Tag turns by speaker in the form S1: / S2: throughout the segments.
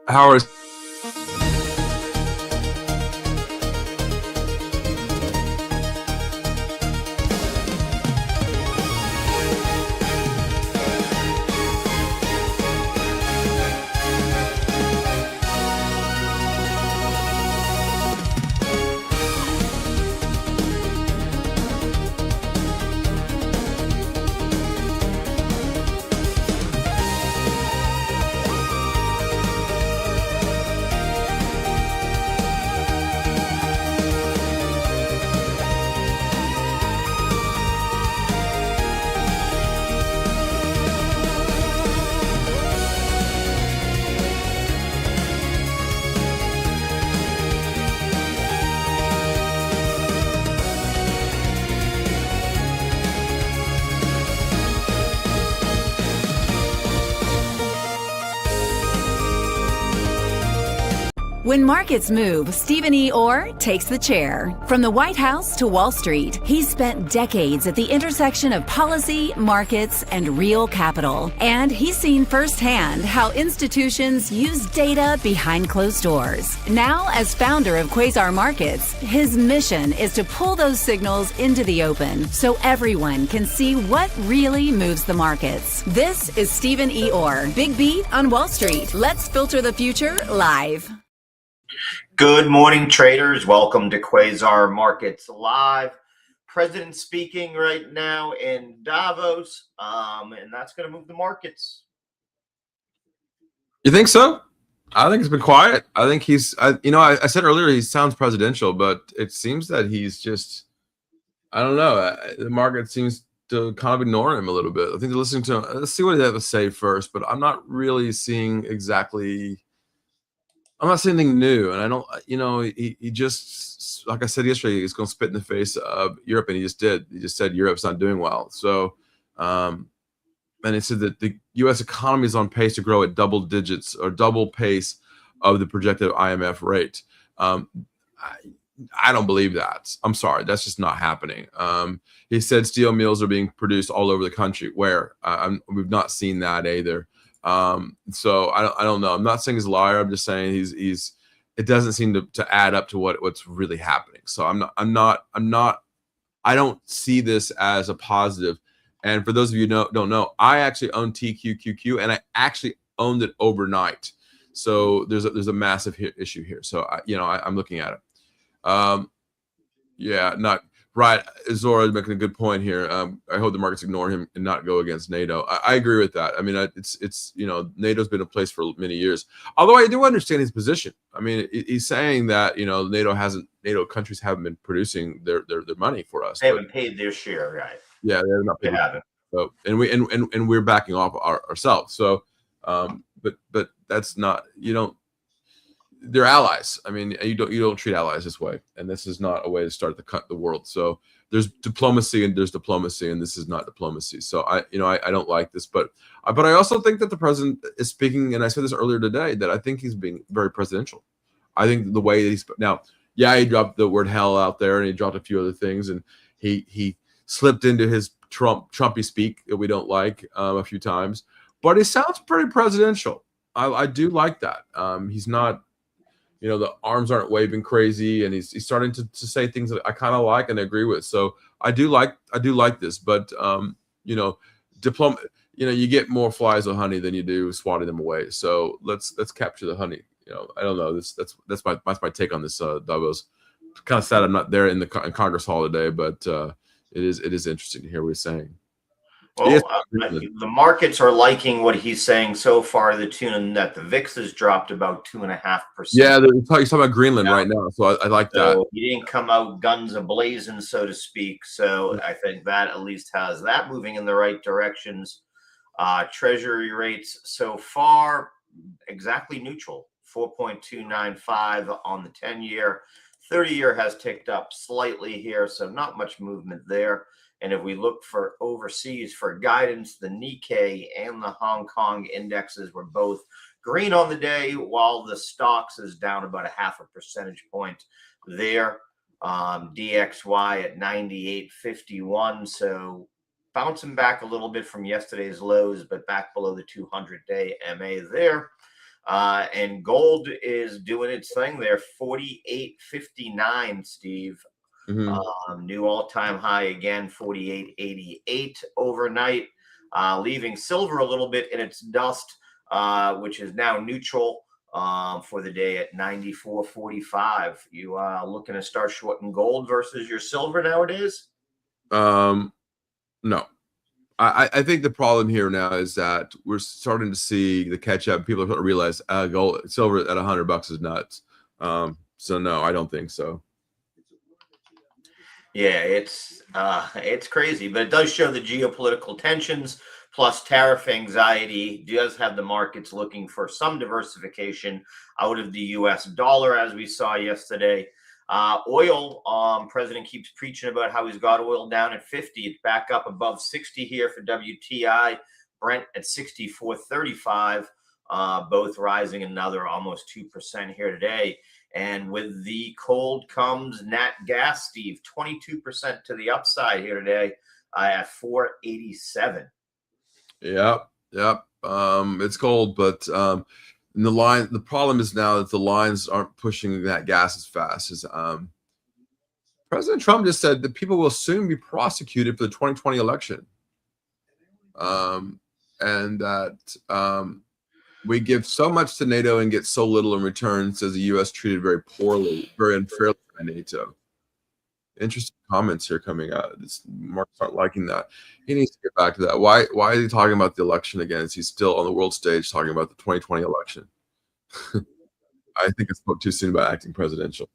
S1: How are
S2: When markets move, Stephen E. Orr takes the chair. From the White House to Wall Street, he's spent decades at the intersection of policy, markets, and real capital. And he's seen firsthand how institutions use data behind closed doors. Now, as founder of Quasar Markets, his mission is to pull those signals into the open so everyone can see what really moves the markets. This is Stephen E. Orr, Big Beat on Wall Street. Let's filter the future live.
S3: Good morning, traders. Welcome to Quasar Markets Live. President speaking right now in Davos, and that's going to move the markets.
S1: You think so? I think it's been quiet. I think I said earlier he sounds presidential, but it seems that he's just, I don't know. The market seems to kind of ignore him a little bit. I think they're listening to him. Let's see what he has to say first, but I'm not really seeing exactly. I'm not saying anything new, and I don't, he just, like I said yesterday, he's going to spit in the face of Europe, and he just did. He just said Europe's not doing well. So, and he said that the U.S. economy is on pace to grow at double digits or double pace of the projected IMF rate. I don't believe that. I'm sorry, that's just not happening. He said steel mills are being produced all over the country. Where? We've not seen that either. So I don't know. I'm not saying he's a liar. I'm just saying he's it doesn't seem to add up to what's really happening. So I don't see this as a positive. And for those of you who don't know, I actually own TQQQ, and I actually owned it overnight. So there's a massive issue here. So I'm looking at it. Not right. Zora is making a good point here. I hope the markets ignore him and not go against NATO. I agree with that. I mean, it's NATO's been in place for many years. Although I do understand his position. I mean, he's saying that NATO countries haven't been producing their money for us.
S3: They haven't paid their share, right?
S1: Yeah, they're not paid. They haven't. So and we're backing off ourselves. So, but that's not they're allies. I mean, you don't treat allies this way, and this is not a way to start the world. So there's diplomacy and there's diplomacy, and this is not diplomacy. So I don't like this, but I also think that the president is speaking, and I said this earlier today, that I think he's being very presidential. I think the way that he dropped the word hell out there, and he dropped a few other things, and he slipped into his Trumpy speak that we don't like a few times, but he sounds pretty presidential. I do like that. He's not. The arms aren't waving crazy, and he's starting to say things that I kind of like and agree with. So I do like this, but you get more flies with honey than you do swatting them away. So let's capture the honey. I don't know. That's my take on this. Davos. Kind of sad I'm not there in Congress Hall today, but it is interesting to hear what he's saying.
S3: Well, the markets are liking what he's saying so far, to the tune that the VIX has dropped about 2.5%.
S1: Yeah, he's talking about Greenland right now, so I like that.
S3: He didn't come out guns a-blazing, so to speak. So I think that at least has that moving in the right directions. Treasury rates so far exactly neutral, 4.295 on the 10-year. 30-year has ticked up slightly here, so not much movement there. And if we look for overseas for guidance, the Nikkei and the Hong Kong indexes were both green on the day, while the stocks is down about 0.5 percentage point there. DXY at 98.51, so bouncing back a little bit from yesterday's lows, but back below the 200-day MA there. And gold is doing its thing there, 48.59, Steve. New all-time high again, 48.88 overnight, leaving silver a little bit in its dust, which is now neutral for the day at 94.45. You looking to start shorting gold versus your silver nowadays?
S1: No. I think the problem here now is that we're starting to see the catch up. People are starting to realize gold, silver at $100 is nuts. So no, I don't think so.
S3: Yeah, it's crazy, but it does show the geopolitical tensions plus tariff anxiety does have the markets looking for some diversification out of the U.S. dollar, as we saw yesterday. Oil, president keeps preaching about how he's got oil down at 50. It's back up above 60 here for WTI. Brent at 64.35, both rising another almost 2% here today. And with the cold comes nat gas, Steve, 22% to the upside here today at 487.
S1: Yep. It's cold, but the problem is now that the lines aren't pushing that gas as fast as President Trump just said that people will soon be prosecuted for the 2020 election. And that we give so much to NATO and get so little in return, says the U.S. treated very poorly, very unfairly by NATO. Interesting comments here coming out. Mark's not liking that. He needs to get back to that. Why is he talking about the election again? Is he still on the world stage talking about the 2020 election? I think I spoke too soon about acting presidential.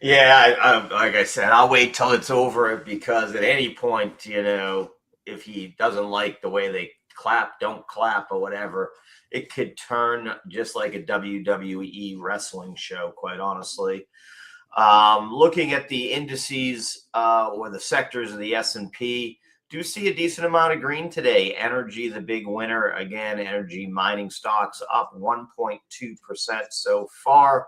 S3: Yeah, like I said, I'll wait till it's over, because at any point, if he doesn't like the way they clap, don't clap, or whatever, it could turn just like a WWE wrestling show, quite honestly. Looking at the indices or the sectors of the S&P, do see a decent amount of green today. Energy, the big winner. Again, energy mining stocks up 1.2% so far.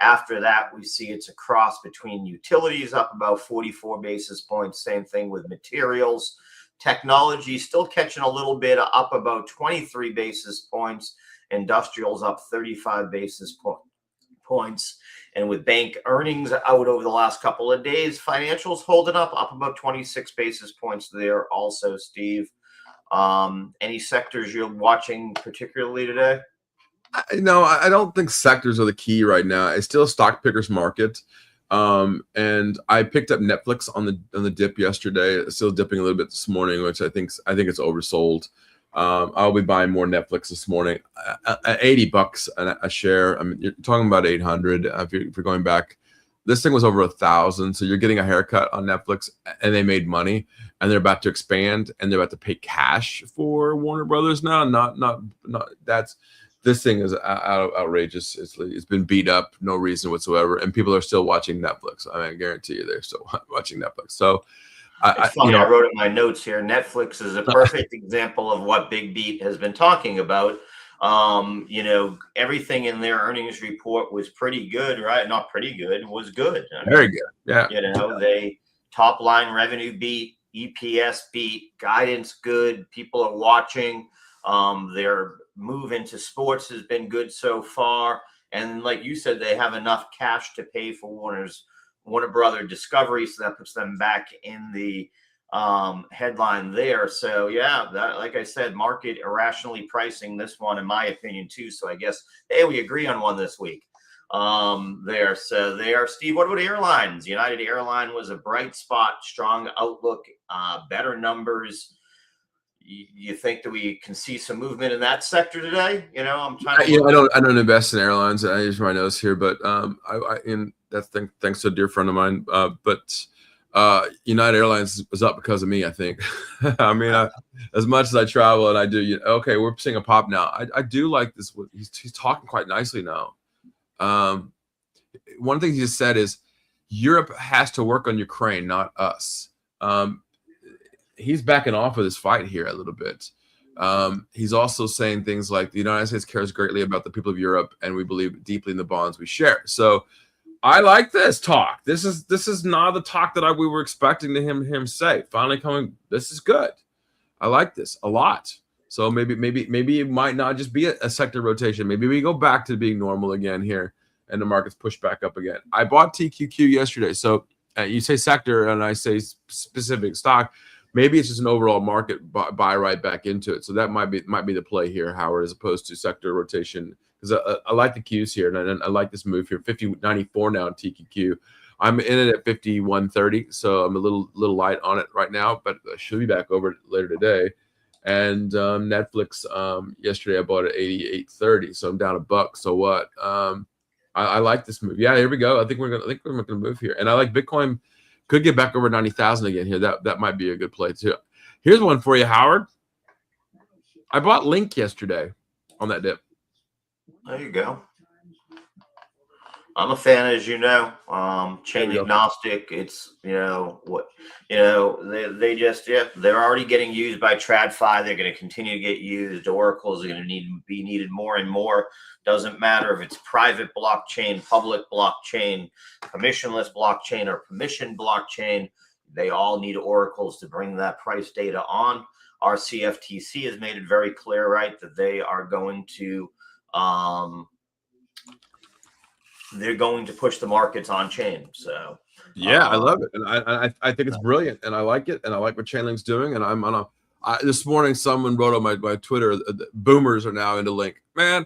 S3: After that, we see it's a cross between utilities, up about 44 basis points. Same thing with materials. Technology still catching a little bit, up about 23 basis points. Industrials up 35 basis points. And with bank earnings out over the last couple of days, financials holding up about 26 basis points there also, Steve. Any sectors you're watching particularly today?
S1: No, I don't think sectors are the key right now. It's still a stock picker's market. And I picked up Netflix on the dip yesterday. It's still dipping a little bit this morning, which I think it's oversold. I'll be buying more Netflix this morning at $80 a share. I mean, you're talking about 800 if you're going back. This thing was over 1,000, so you're getting a haircut on Netflix, and they made money, and they're about to expand, and they're about to pay cash for Warner Brothers now. This thing is outrageous. It's been beat up, no reason whatsoever, and people are still watching Netflix. I mean, I guarantee you, they're still watching Netflix. So,
S3: it's funny, I wrote in my notes here, Netflix is a perfect example of what BigBeat has been talking about. Everything in their earnings report was pretty good, right? Not pretty good, was good.
S1: Very good. Yeah.
S3: They top line revenue beat, EPS beat, guidance good. People are watching. Their move into sports has been good so far. And like you said, they have enough cash to pay for Warner Brother Discovery, so that puts them back in the headline there. So yeah, that, like I said, market irrationally pricing this one, in my opinion, too. So I guess, hey, we agree on one this week. There. So there, Steve, what about airlines? United Airline was a bright spot, strong outlook, better numbers. You think that we can see some movement in that sector today? I'm trying to.
S1: I don't invest in airlines. I use my notes here, but that's thanks to a dear friend of mine. But United Airlines was up because of me, I think. I mean, as much as I travel and I do, okay, we're seeing a pop now. I do like this. He's talking quite nicely now. One thing he just said is Europe has to work on Ukraine, not us. He's backing off of this fight here a little bit. He's also saying things like the United States cares greatly about the people of Europe, and we believe deeply in the bonds we share. So I like this talk. This is not the talk that we were expecting him say. Finally coming. This is good. I like this a lot. So maybe it might not just be a sector rotation. Maybe we go back to being normal again here, and the market's pushed back up again. I bought TQQ yesterday, so you say sector and I say specific stock. Maybe it's just an overall market buy right back into it. So that might be the play here, Howard, as opposed to sector rotation. Because I like the Qs here, and I like this move here. 50.94 now in TQQ. I'm in it at 51.30, so I'm a little light on it right now, but I should be back over it later today. And Netflix, yesterday I bought it at 88.30, so I'm down $1. So what? I like this move. Yeah, here we go. I think we're gonna move here, and I like Bitcoin. Could get back over 90,000 again here. That might be a good play too. Here's one for you, Howard. I bought Link yesterday on that dip.
S3: There you go. I'm a fan, as you know, chain agnostic. It's, they just, they're already getting used by TradFi. They're going to continue to get used. Oracles are going to be needed more and more. Doesn't matter if it's private blockchain, public blockchain, permissionless blockchain, or permission blockchain. They all need oracles to bring that price data on. Our CFTC has made it very clear, right, that they are going to, they're going to push the markets on chain. So
S1: yeah, I love it, and I think it's brilliant, and I like it, and I like what Chainlink's doing. And I'm on this morning someone wrote on my Twitter, boomers are now into Link. Man,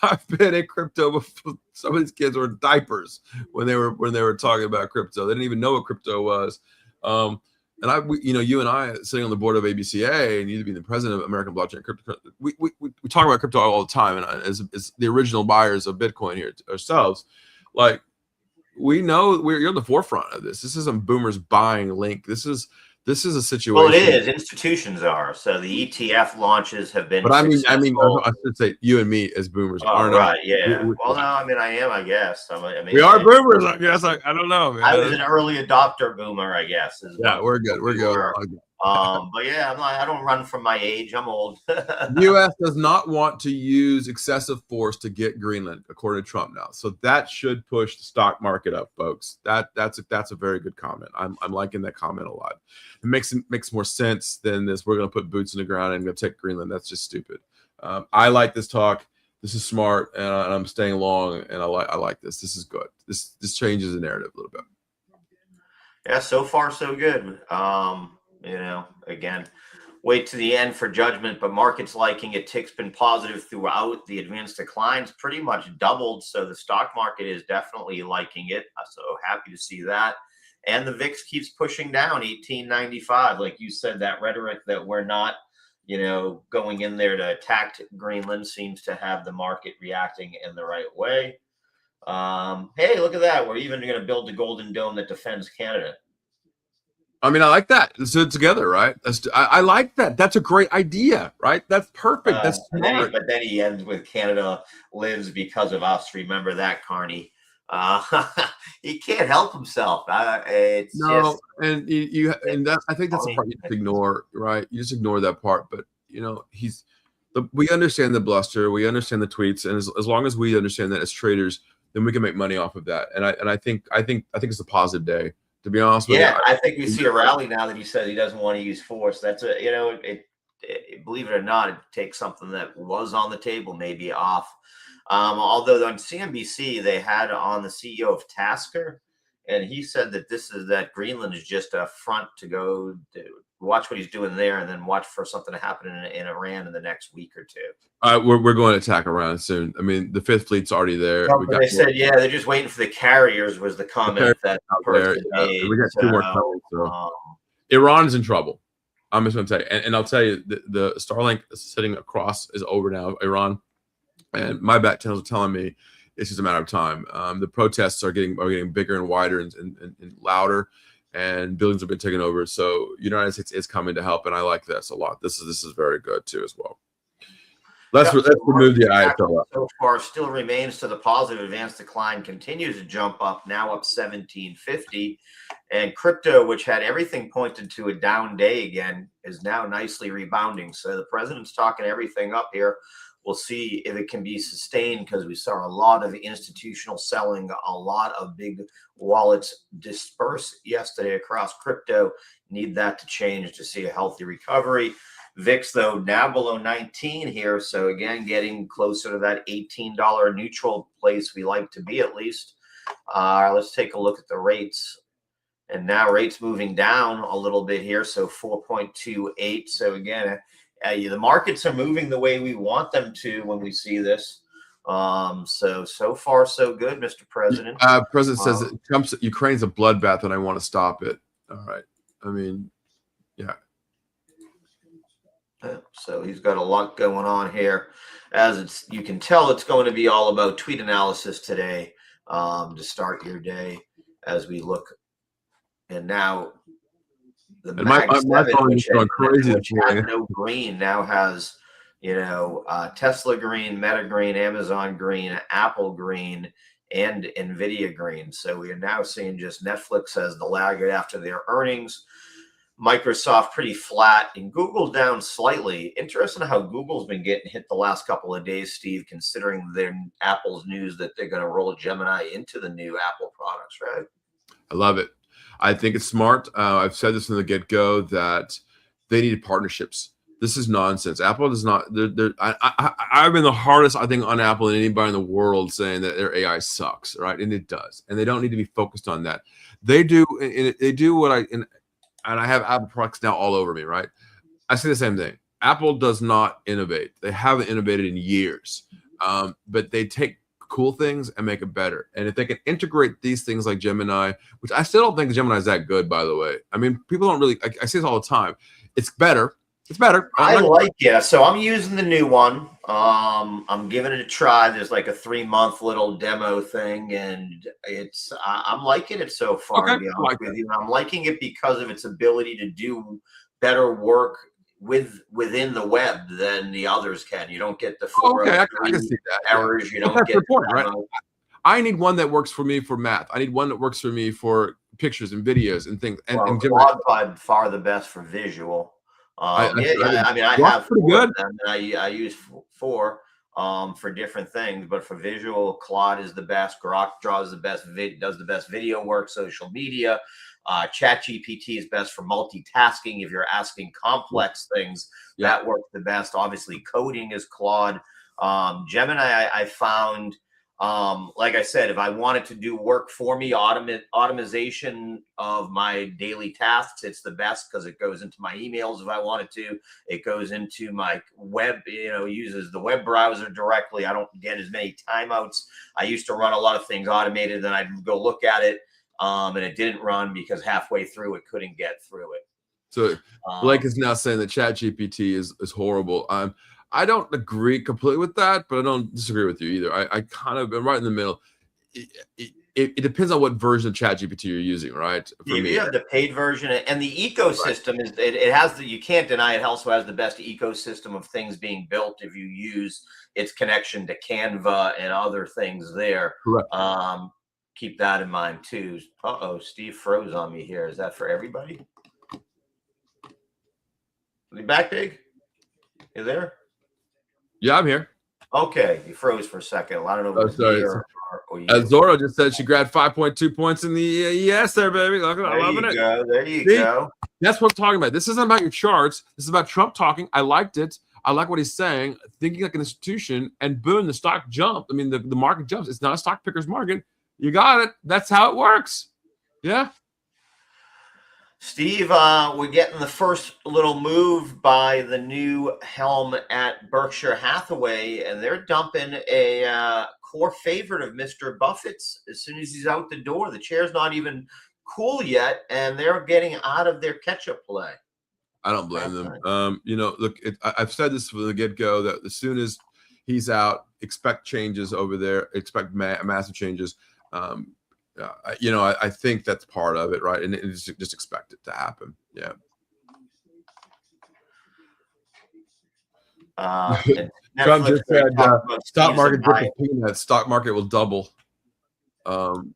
S1: I've been in crypto before. Some of these kids were in diapers when they were talking about crypto. They didn't even know what crypto was. And you and I sitting on the board of ABCA, and you being the president of American Blockchain Crypto, we talk about crypto all the time. And as the original buyers of Bitcoin here ourselves, like, we know you're on the forefront of this. This isn't boomers buying Link. This is a situation.
S3: Well, it is. Institutions are. So the ETF launches have been.
S1: But I mean, I should say you and me as boomers aren't.
S3: Right. Yeah. Well, no, I mean, I am. I guess.
S1: We are boomers. I guess. I don't know, man.
S3: I was an early adopter boomer, I guess.
S1: Yeah, we're good. We're good.
S3: But yeah, I don't run from my age. I'm old.
S1: The U.S. does not want to use excessive force to get Greenland, according to Trump now. So that should push the stock market up, folks. That's a very good comment. I'm liking that comment a lot. It makes more sense than this. We're going to put boots in the ground and go take Greenland. That's just stupid. I like this talk. This is smart, and I'm staying long. And I like this. This is good. This changes the narrative a little bit.
S3: Yeah, so far so good. Again, wait to the end for judgment, but markets liking it. Tick's been positive throughout. The advanced declines pretty much doubled, so the stock market is definitely liking it. So happy to see that. And the VIX keeps pushing down, 1895. Like you said, that rhetoric that we're not, going in there to attack Greenland seems to have the market reacting in the right way. Hey, look at that. We're even going to build the Golden Dome that defends Canada.
S1: I mean, I like that. Let's do it together, right? I like that. That's a great idea, right? That's perfect. That's smart.
S3: But then he ends with Canada lives because of us. Remember that, Carney. He can't help himself. I think that's the part you just ignore, right? You just ignore that part. But we understand the bluster, we understand the tweets, and as long as we understand that as traders, then we can make money off of that. And I think it's a positive day. To be honest with you, I think we see a rally now that he said he doesn't want to use force. That's believe it or not, it takes something that was on the table maybe off. Although on CNBC they had on the CEO of Tasker, and he said that Greenland is just a front to go to watch what he's doing there, and then watch for something to happen in Iran in the next week or two.
S1: We're going to attack Iran soon. I mean, the Fifth Fleet's already there.
S3: They said, they're just waiting for the carriers. Was the comment that person made.
S1: We got 2 more coming. So Iran is in trouble. I'm just going to tell you, and I'll tell you, the Starlink sitting across is over now, Iran, and my back channels are telling me it's just a matter of time. The protests are getting bigger and wider and louder, and buildings have been taken over. So United States is coming to help, and I like this a lot. This is very good too as well. Let's remove the ISO.
S3: So far, still remains to the positive. Advanced decline continues to jump up, now up 1750. And crypto, which had everything pointed to a down day again, is now nicely rebounding. So the president's talking everything up here. We'll see if it can be sustained, because we saw a lot of institutional selling, a lot of big wallets disperse yesterday across crypto. Need that to change to see a healthy recovery. VIX, though, now below 19 here. So again, getting closer to that $18 neutral place we like to be, at least. Let's take a look at the rates. And now rates moving down a little bit here. So 4.28. So again, the markets are moving the way we want them to when we see this. So far, so good, Mr. President.
S1: President says that Trump's Ukraine's a bloodbath and I want to stop it. All right. I mean, yeah.
S3: So he's got a lot going on here. As you can tell, it's going to be all about tweet analysis today to start your day as we look. And now the Mag 7, which had no green, now has, Tesla green, Meta green, Amazon green, Apple green, and Nvidia green. So we are now seeing just Netflix as the laggard after their earnings. Microsoft pretty flat, and Google down slightly. Interesting how Google's been getting hit the last couple of days, Steve, considering their Apple's news that they're going to roll Gemini into the new Apple products, right?
S1: I love it. I think it's smart. I've said this from the get-go that they need partnerships. This is nonsense. Apple does not. I've been the hardest, I think, on Apple and anybody in the world saying that their AI sucks, right? And it does, and they don't need to be focused on that. They do. And they do what and I have Apple products now all over me, right? I say the same thing. Apple does not innovate. They haven't innovated in years, but they take cool things and make it better. And if they can integrate these things like Gemini, which I still don't think Gemini is that good, by the way. I mean, people don't really, I say this all the time. It's better. It's better.
S3: I like it. So I'm using the new one. I'm giving it a try. There's like a 3-month little demo thing, and I'm liking it so far.
S1: Okay.
S3: To be honest with you, I'm liking it because of its ability to do better work within the web than the others can. You don't get the
S1: I can see that.
S3: errors. You don't get the point,
S1: right? I need one that works for me for math. I need one that works for me for pictures and videos and things. And
S3: Claude by far the best for visual. I have
S1: pretty good.
S3: And I use 4 for different things, but for visual, Claude is the best. Grok draws the best, does the best video work, social media. ChatGPT is best for multitasking. If you're asking complex things, that works the best. Obviously, coding is Claude. Gemini, I found, like I said, if I wanted to do work for me, automation of my daily tasks, it's the best because it goes into my emails if I wanted to. It goes into my web, uses the web browser directly. I don't get as many timeouts. I used to run a lot of things automated, then I'd go look at it. And it didn't run because halfway through it couldn't get through it.
S1: So Blake is now saying that ChatGPT is horrible. I don't agree completely with that, but I don't disagree with you either. I kind of am right in the middle. It depends on what version of ChatGPT you're using, right?
S3: You have the paid version, and the ecosystem is it has you can't deny it also has the best ecosystem of things being built if you use its connection to Canva and other things there.
S1: Correct.
S3: Keep that in mind too. Steve froze on me here. Is that for everybody? Are you back, Big? You there?
S1: Yeah, I'm here.
S3: Okay, you froze for a second. I don't know if it was me or you.
S1: Zoro just said she grabbed 5.2 points in the yes there, baby. Look, I'm loving it.
S3: There you go.
S1: That's what I'm talking about. This isn't about your charts. This is about Trump talking. I liked it. I like what he's saying, thinking like an institution, and boom, the stock jumped. I mean, the market jumps. It's not a stock picker's market. You got it. That's how it works. Yeah.
S3: Steve, we're getting the first little move by the new helm at Berkshire Hathaway, and they're dumping a core favorite of Mr. Buffett's as soon as he's out the door. The chair's not even cool yet, and they're getting out of their catch-up play.
S1: I don't blame them. Look, I've said this from the get-go that as soon as he's out, expect changes over there, expect massive changes. I think that's part of it, right? And just expect it to happen. Yeah. Trump just said, "Stock market dip peanuts. Stock market will double." And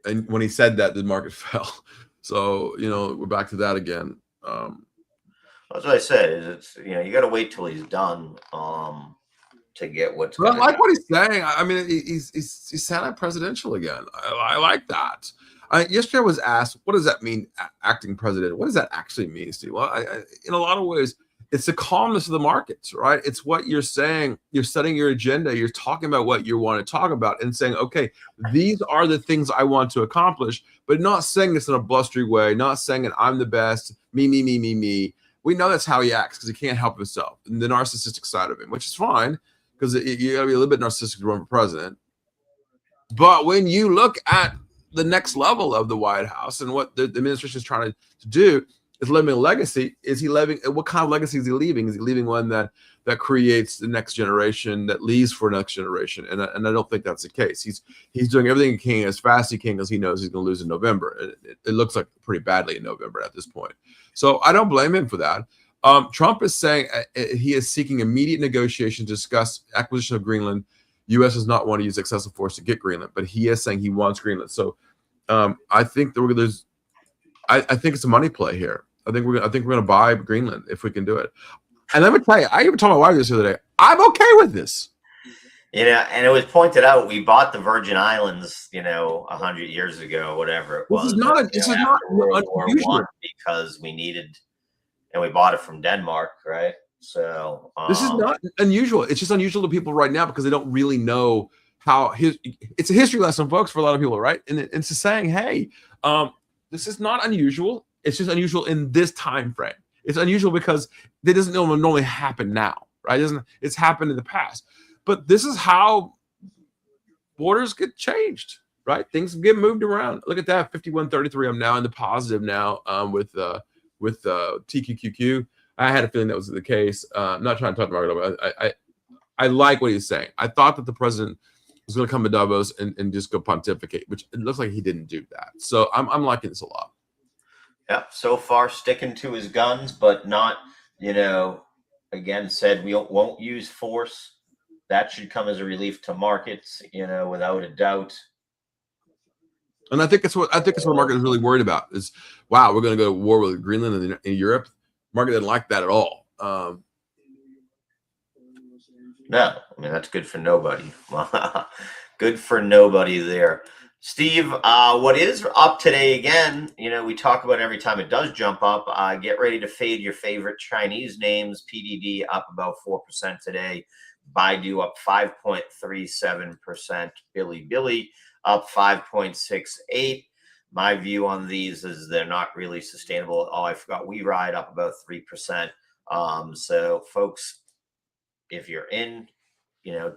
S1: when he said that, the market fell. So we're back to that again.
S3: That's what I said. Is you got to wait till he's done. To get what's
S1: I like what he's saying. I mean, he's sounding presidential again. I like that. Yesterday I was asked, what does that mean, acting president? What does that actually mean, Steve? Well, in a lot of ways, it's the calmness of the markets, right? It's what you're saying. You're setting your agenda. You're talking about what you want to talk about and saying, okay, these are the things I want to accomplish, but not saying this in a blustery way, not saying that I'm the best, me, me, me, me, me. We know that's how he acts because he can't help himself, and the narcissistic side of him, which is fine because you got to be a little bit narcissistic to run for president. But when you look at the next level of the White House and what the administration is trying to do is leaving a legacy. Is he leaving? What kind of legacy is he leaving? Is he leaving one that creates the next generation, that leaves for next generation? And I don't think that's the case. He's doing everything he can as fast as he can because he knows he's going to lose in November. It looks like pretty badly in November at this point. So I don't blame him for that. Trump is saying he is seeking immediate negotiation to discuss acquisition of Greenland. U.S. does not want to use excessive force to get Greenland, but he is saying he wants Greenland. So I think I think it's a money play here. I think we're going to buy Greenland if we can do it. And let me tell you, I even told my wife this the other day. I'm okay with this.
S3: And it was pointed out we bought the Virgin Islands, 100 years ago, whatever it was.
S1: This is not unusual
S3: because we needed, and we bought it from Denmark, right? So
S1: this is not unusual. It's just unusual to people right now because they don't really know how it's a history lesson, folks, for a lot of people, right? And it's just saying, hey, this is not unusual. It's just unusual in this time frame. It's unusual because it doesn't normally happen now, right? It's happened in the past. But this is how borders get changed, right? Things get moved around. Look at that, 51-33. I'm now in the positive now with TQQQ. I had a feeling that was the case. I'm not trying to talk about it, but I like what he's saying. I thought that the president was going to come to Davos and just go pontificate, which it looks like he didn't do that. So I'm liking this a lot.
S3: Yeah, so far sticking to his guns, but not, again, said we won't use force. That should come as a relief to markets, without a doubt.
S1: And I think it's what the market is really worried about is, wow, we're going to go to war with Greenland and Europe. Market didn't like that at all.
S3: No, I mean, that's good for nobody. Good for nobody there. Steve, what is up today again, we talk about every time it does jump up. Get ready to fade your favorite Chinese names. PDD up about 4% today. Baidu up 5.37%. Bilibili up 5.68%. My view on these is they're not really sustainable. Oh, I forgot. WeRide up about 3%. So, folks, if you're in,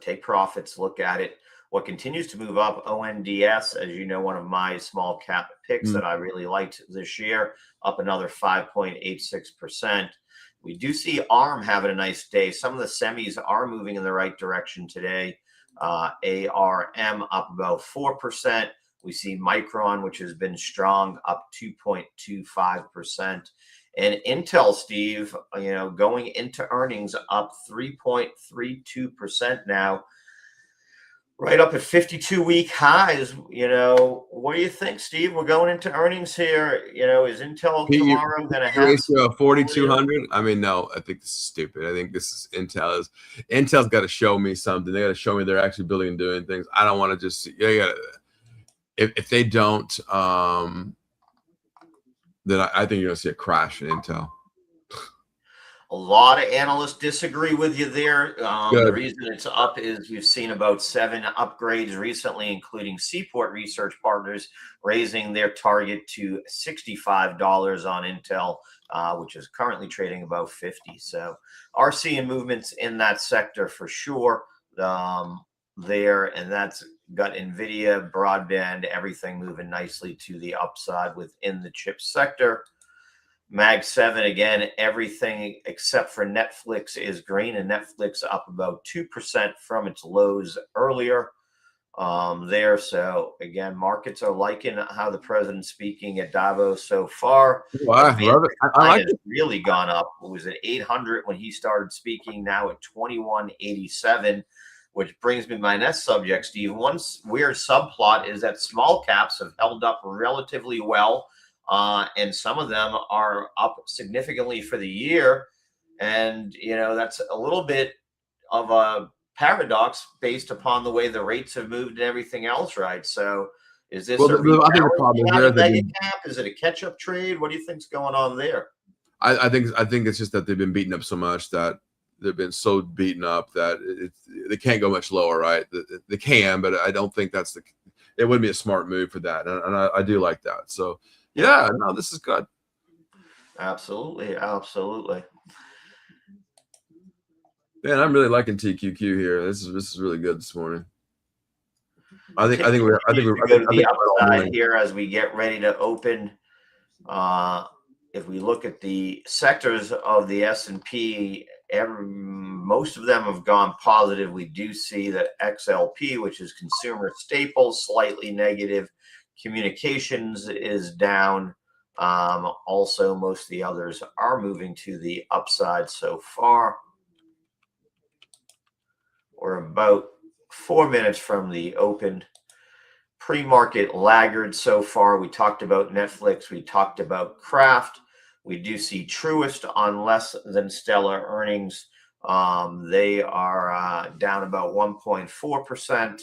S3: take profits, look at it. What continues to move up, ONDS, as you know, one of my small cap picks that I really liked this year, up another 5.86%. We do see ARM having a nice day. Some of the semis are moving in the right direction today. ARM up about 4%. We see Micron, which has been strong, up 2.25%. And Intel, Steve, going into earnings up 3.32% now, right up at 52-week highs. What do you think, Steve? We're going into earnings here. Is Intel tomorrow going to have
S1: ratio of 4,200? I mean, no, I think this is stupid. I think this is Intel's got to show me something. They got to show me they're actually building and doing things. I don't want to just if they don't, then I think you're going to see a crash in Intel.
S3: A lot of analysts disagree with you there. The reason it's up is you've seen about 7 upgrades recently, including Seaport Research Partners raising their target to $65 on Intel, which is currently trading about 50. So are seeing movements in that sector for sure there, and that's got NVIDIA, broadband, everything moving nicely to the upside within the chip sector. Mag 7, again, everything except for Netflix is green, and Netflix up about 2% from its lows earlier there. So, again, markets are liking how the president's speaking at Davos so far.
S1: Wow, I love it. I like it.
S3: Really gone up. It was at 800 when he started speaking, now at 2187. Which brings me to my next subject, Steve. One weird subplot is that small caps have held up relatively well, and some of them are up significantly for the year. And, that's a little bit of a paradox based upon the way the rates have moved and everything else, right? So Is this
S1: Well,
S3: a
S1: I think the problem is
S3: rebalancing out of
S1: there.
S3: mega cap? Is it a catch-up trade? What do you think's going on there?
S1: I think it's just that they've been beaten up so much that they've been so beaten up that they can't go much lower, right? They can, but I don't think that's it wouldn't be a smart move for that, and I do like that. So yeah, no, this is good.
S3: Absolutely, absolutely.
S1: Man, I'm really liking TQQ here. This is really good this morning. I think we're
S3: go to the upside here as we get ready to open. If we look at the sectors of the S&P, most of them have gone positive. We do see that XLP, which is consumer staples, slightly negative. Communications is down. Also, most of the others are moving to the upside so far. We're about 4 minutes from the open. Pre-market laggard so far. We talked about Netflix. We talked about Kraft. We do see Truist on less than stellar earnings. They are down about 1.4%.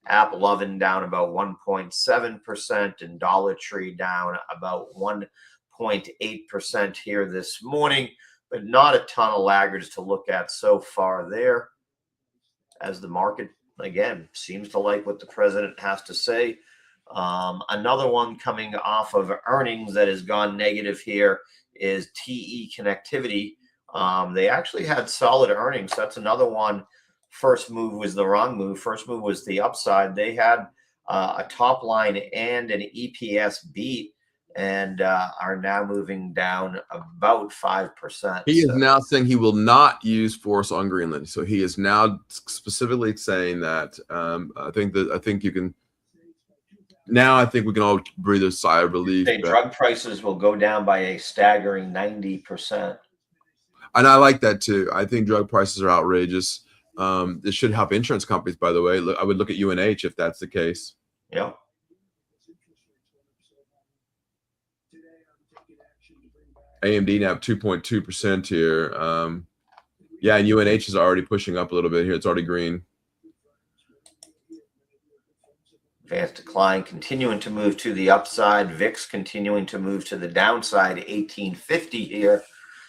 S3: AppLovin down about 1.7%, and Dollar Tree down about 1.8% here this morning. But not a ton of laggards to look at so far there, as the market, again, seems to like what the president has to say. Another one coming off of earnings that has gone negative here is TE Connectivity. They actually had solid earnings. That's another one. First move was the wrong move. First move was the upside. They had a top line and an EPS beat, and are now moving down about 5%.
S1: He is now saying he will not use force on Greenland. So he is now specifically saying that. I think you can. Now I think we can all breathe a sigh of relief.
S3: Drug prices will go down by a staggering 90%.
S1: And I like that too. I think drug prices are outrageous. This should help insurance companies, by the way. I would look at UNH if that's the case.
S3: Yeah.
S1: AMD now 2.2% here. Yeah, and UNH is already pushing up a little bit here. It's already green.
S3: Advanced decline continuing to move to the upside. VIX continuing to move to the downside, 1850 here.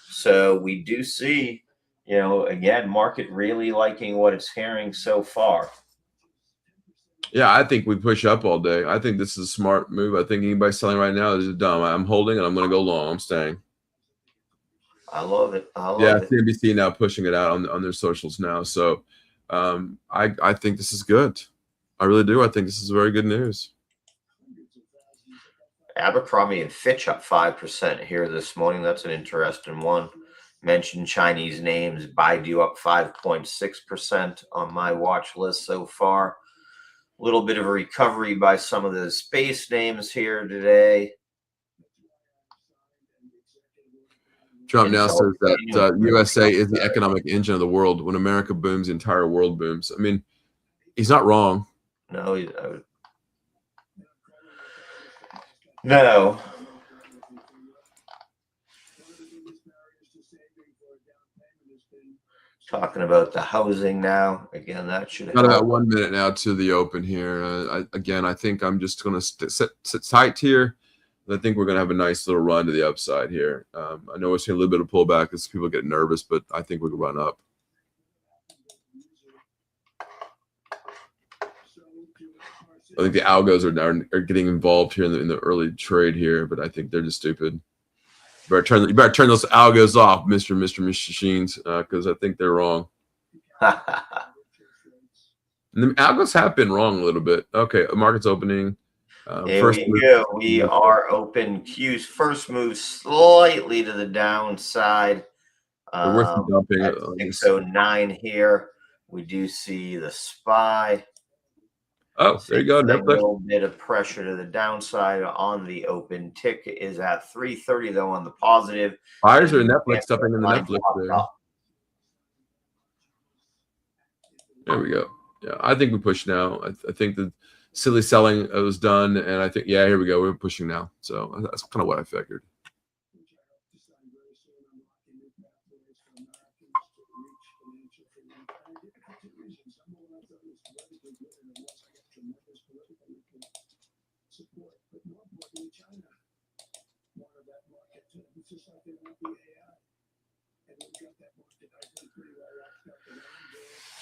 S3: So we do see, again, market really liking what it's hearing so far.
S1: Yeah, I think we push up all day. I think this is a smart move. I think anybody selling right now is dumb. I'm holding and I'm going to go long. I'm staying.
S3: I love it. Yeah,
S1: CNBC now pushing it out on their socials now. So I think this is good. I really do. I think this is very good news.
S3: Abercrombie and Fitch up 5% here this morning. That's an interesting one. Mentioned Chinese names. Baidu up 5.6% on my watch list so far. A little bit of a recovery by some of the space names here today.
S1: Trump now says that USA is the economic engine of the world. When America booms, the entire world booms. I mean, he's not wrong.
S3: No, no. Talking about the housing now. Again, that should
S1: got about 1 minute now to the open here. I think I'm just going to sit tight here. I think we're going to have a nice little run to the upside here. I know we're seeing a little bit of pullback as people get nervous, but I think we can run up. I think the algos are getting involved here in the early trade here, but I think they're just stupid. You better turn those algos off, Mr. Machines, because I think they're wrong. And the algos have been wrong a little bit. Okay, the market's opening.
S3: We are open. Q's first move slightly to the downside.
S1: Worth dumping
S3: at 609 here. We do see the SPY.
S1: Oh, there you go.
S3: Netflix. A little bit of pressure to the downside on the open. Tick is at 330 though on the positive.
S1: Buyers are Netflix stuffing in the Netflix there. There we go. Yeah, I think we push now. I think the silly selling was done, and I think here we go. We're pushing now. So that's kind of what I figured.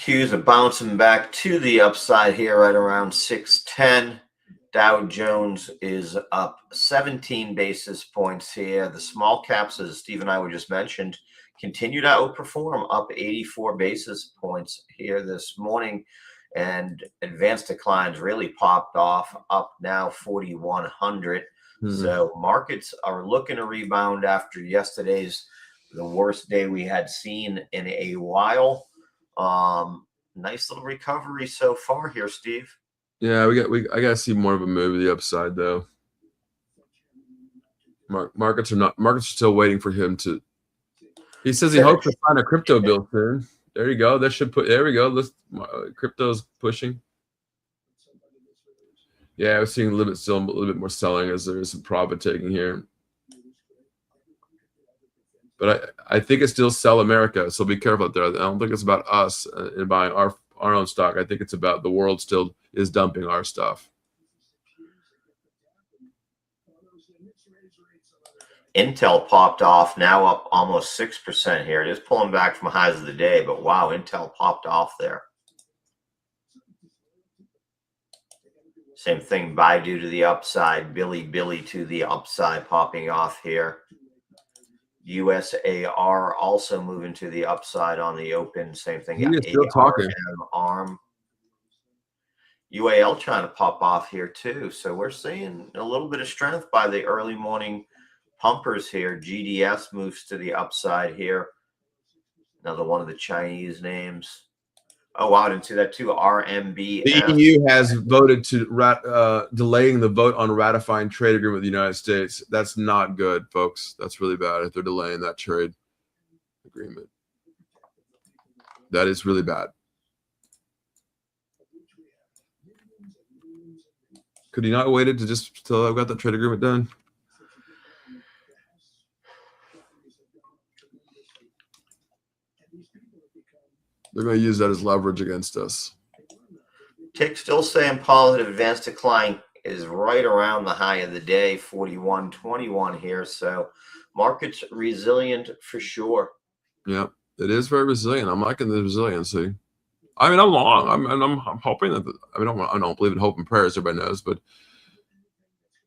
S3: Qs are bouncing back to the upside here right around 610. Dow Jones is up 17 basis points here. The small caps, as Steve and I were just mentioned, continue to outperform, up 84 basis points here this morning. And advanced declines really popped off, up now 4,100. So markets are looking to rebound after yesterday's the worst day we had seen in a while. Nice little recovery so far here, Steve.
S1: Yeah, I gotta see more of a move to the upside though. Markets are still waiting for him to. He says he hopes to find a crypto bill soon. There you go. That should put. There we go. Crypto's pushing. Yeah, I was seeing a little bit more selling as there is some profit taking here. But I think it's still sell America, so be careful out there. I don't think it's about us and buying our own stock. I think it's about the world still is dumping our stuff.
S3: Intel popped off, now up almost 6% here. It is pulling back from highs of the day, but wow, Intel popped off there. Same thing, Baidu to the upside, Billy to the upside, popping off here. USAR also moving to the upside on the open. Same thing.
S1: He is still talking.
S3: ARM. UAL trying to pop off here too. So we're seeing a little bit of strength by the early morning pumpers here. GDS moves to the upside here. Another one of the Chinese names. Oh, wow, I didn't see that too. RMB.
S1: The EU has voted to delaying the vote on ratifying trade agreement with the United States. That's not good, folks. That's really bad if they're delaying that trade agreement. That is really bad. Could he not waited to just till I've got the trade agreement done? They're going to use that as leverage against us.
S3: Tick still saying positive. Advanced decline is right around the high of the day, 41.21 here. So market's resilient for sure.
S1: Yeah, it is very resilient. I'm liking the resiliency. I mean, I'm long. I'm hoping that. I don't believe in hope and prayers. Everybody knows, but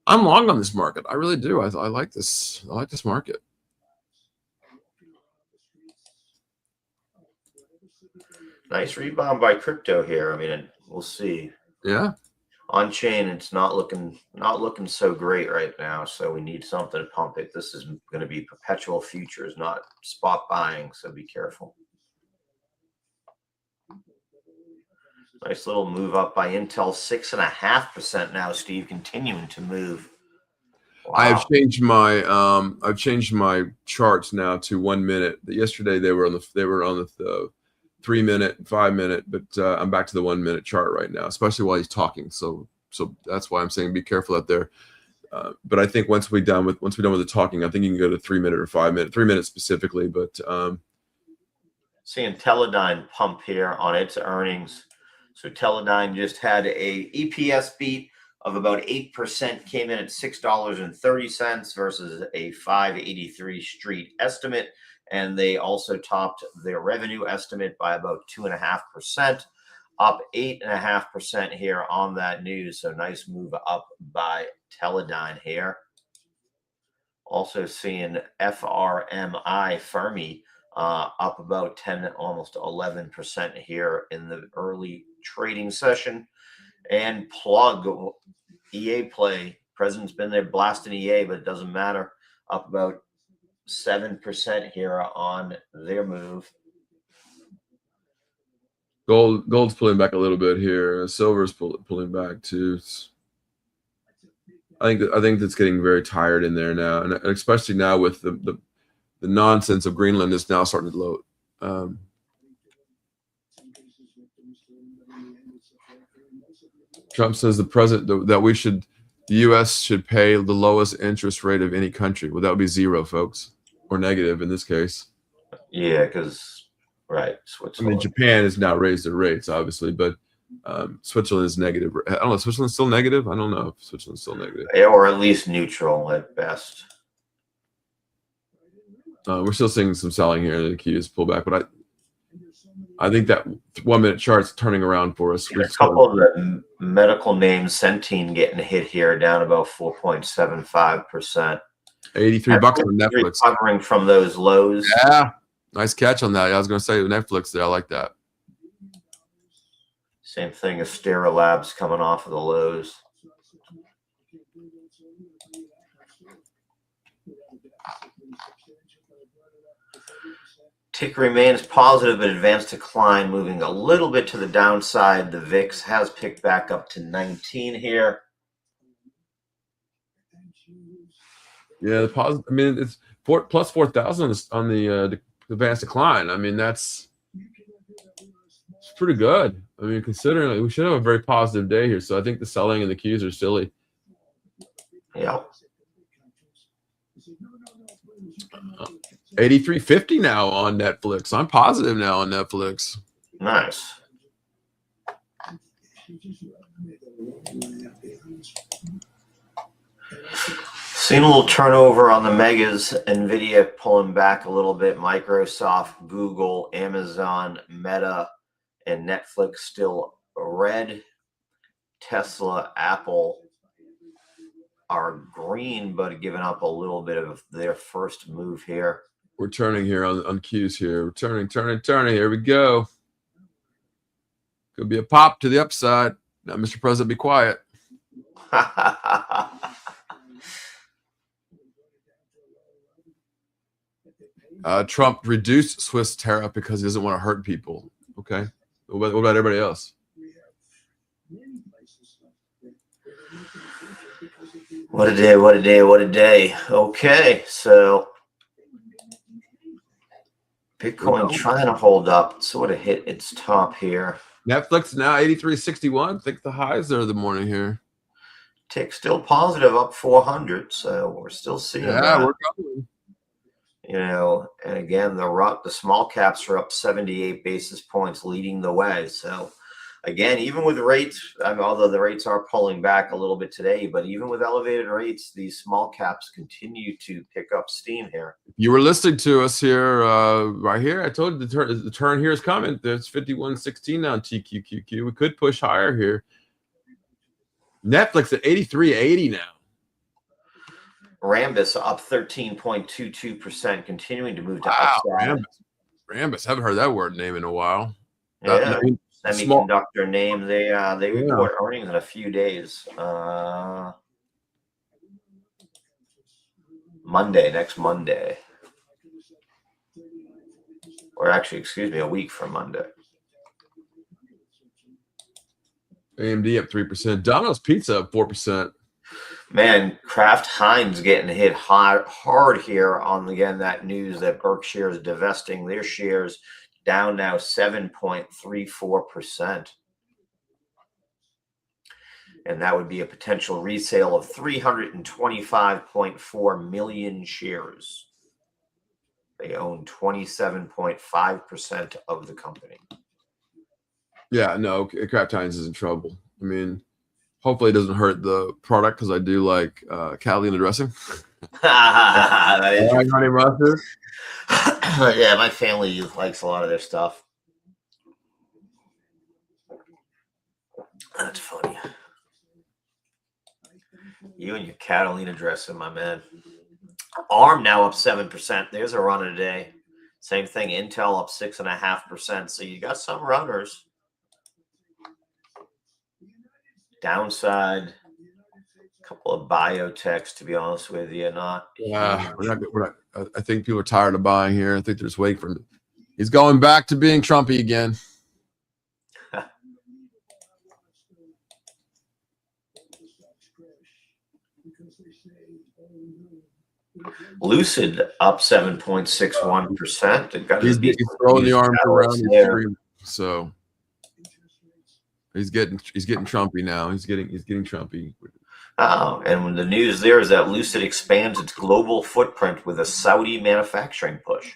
S1: I'm long on this market. I really do. I like this. I like this market.
S3: Nice rebound by crypto here. I mean, we'll see.
S1: Yeah.
S3: On chain, it's not looking so great right now. So we need something to pump it. This is going to be perpetual futures, not spot buying. So be careful. Nice little move up by Intel, 6.5% now. Steve, continuing to move. Wow.
S1: I've changed my charts now to 1 minute. Yesterday they were on the 3 minute, 5 minute, but I'm back to the 1 minute chart right now, especially while he's talking. So that's why I'm saying be careful out there. But I think once we're done with the talking, I think you can go to 3 minute or 5 minute, 3 minutes specifically. But
S3: seeing Teledyne pump here on its earnings. So Teledyne just had a EPS beat of about 8%, came in at $6.30 versus a $5.83 street estimate. And they also topped their revenue estimate by about 2.5%, up 8.5% here on that news. So nice move up by Teledyne here. Also seeing FRMI, Fermi, up about 10, almost 11% here in the early trading session. And Plug, EA play, President's been there blasting EA, but it doesn't matter, up about 7% here on their move.
S1: Gold's pulling back a little bit here. Silver's pulling back too. I think that's getting very tired in there now, and especially now with the nonsense of Greenland is now starting to load. Trump says the U.S. should pay the lowest interest rate of any country. Well, that would be zero, folks, or negative in this case.
S3: Yeah, because Switzerland.
S1: I mean, Japan has now raised their rates, obviously, but Switzerland is negative. I don't know. Switzerland's still negative. I don't know if Switzerland's still negative,
S3: or at least neutral at best.
S1: We're still seeing some selling here. The key is pull back, but I think that 1 minute chart's turning around for us.
S3: A couple of the medical names, Centene getting hit here, down about 4.75%.
S1: 83 bucks on Netflix.
S3: Recovering from those lows.
S1: Yeah, nice catch on that. I was going to say Netflix there. I like that.
S3: Same thing as Stera Labs coming off of the lows. Tick remains positive, but advanced decline, moving a little bit to the downside. The VIX has picked back up to 19 here.
S1: Yeah, the positive. I mean, it's plus 4,000 on the advanced decline. I mean, it's pretty good. I mean, considering we should have a very positive day here. So I think the selling and the Qs are silly.
S3: Yeah.
S1: 83.50 now on Netflix. I'm positive now on Netflix.
S3: Nice. Seen a little turnover on the megas. Nvidia pulling back a little bit. Microsoft, Google, Amazon, Meta, and Netflix still red. Tesla, Apple are green, but giving up a little bit of their first move here.
S1: We're turning here on Qs here. We're turning. Here we go. Could be a pop to the upside. Now, Mr. President, be quiet. Trump reduced Swiss tariff because he doesn't want to hurt people. Okay. What about everybody else?
S3: What a day, what a day, what a day. Okay, so Bitcoin trying to hold up, sort of hit its top here.
S1: Netflix now 83.61. I think the highs there the morning here.
S3: Tick still positive, up 400, so we're still seeing that.
S1: We're going.
S3: You know, and again, the small caps are up 78 basis points, leading the way. So again, even with rates, although the rates are pulling back a little bit today, but even with elevated rates, these small caps continue to pick up steam here.
S1: You were listening to us here, right here. I told you the turn here is coming. There's 51.16 now on TQQQ. We could push higher here. Netflix at 83.80 now.
S3: Rambus up 13.22%, continuing to move to upside.
S1: Rambus. Haven't heard that word name in a while.
S3: Yeah, semiconductor name. They report earnings in a few days. Next Monday. Or actually, excuse me, a week from Monday.
S1: AMD up 3%. Domino's Pizza up 4%.
S3: Man, Kraft Heinz getting hit hard here on, again, that news that Berkshire is divesting their shares, down now 7.34%. And that would be a potential resale of 325.4 million shares. They own 27.5% of the company.
S1: Yeah, no, Kraft Heinz is in trouble. I mean, hopefully it doesn't hurt the product because I do like Catalina dressing.
S3: That is
S1: honey mustard.
S3: Yeah, my family likes a lot of their stuff. That's funny. You and your Catalina dressing, my man. ARM now up 7%. There's a run a day. Same thing. Intel up 6.5%. So you got some runners. Downside, a couple of biotechs, to be honest with you.
S1: We're not. I think people are tired of buying here. I think they're just waiting for him. He's going back to being Trumpy again.
S3: Lucid up 7.61%.
S1: He's throwing the arms around there. So he's getting Trumpy now. He's getting Trumpy.
S3: Oh, and the news there is that Lucid expands its global footprint with a Saudi manufacturing push.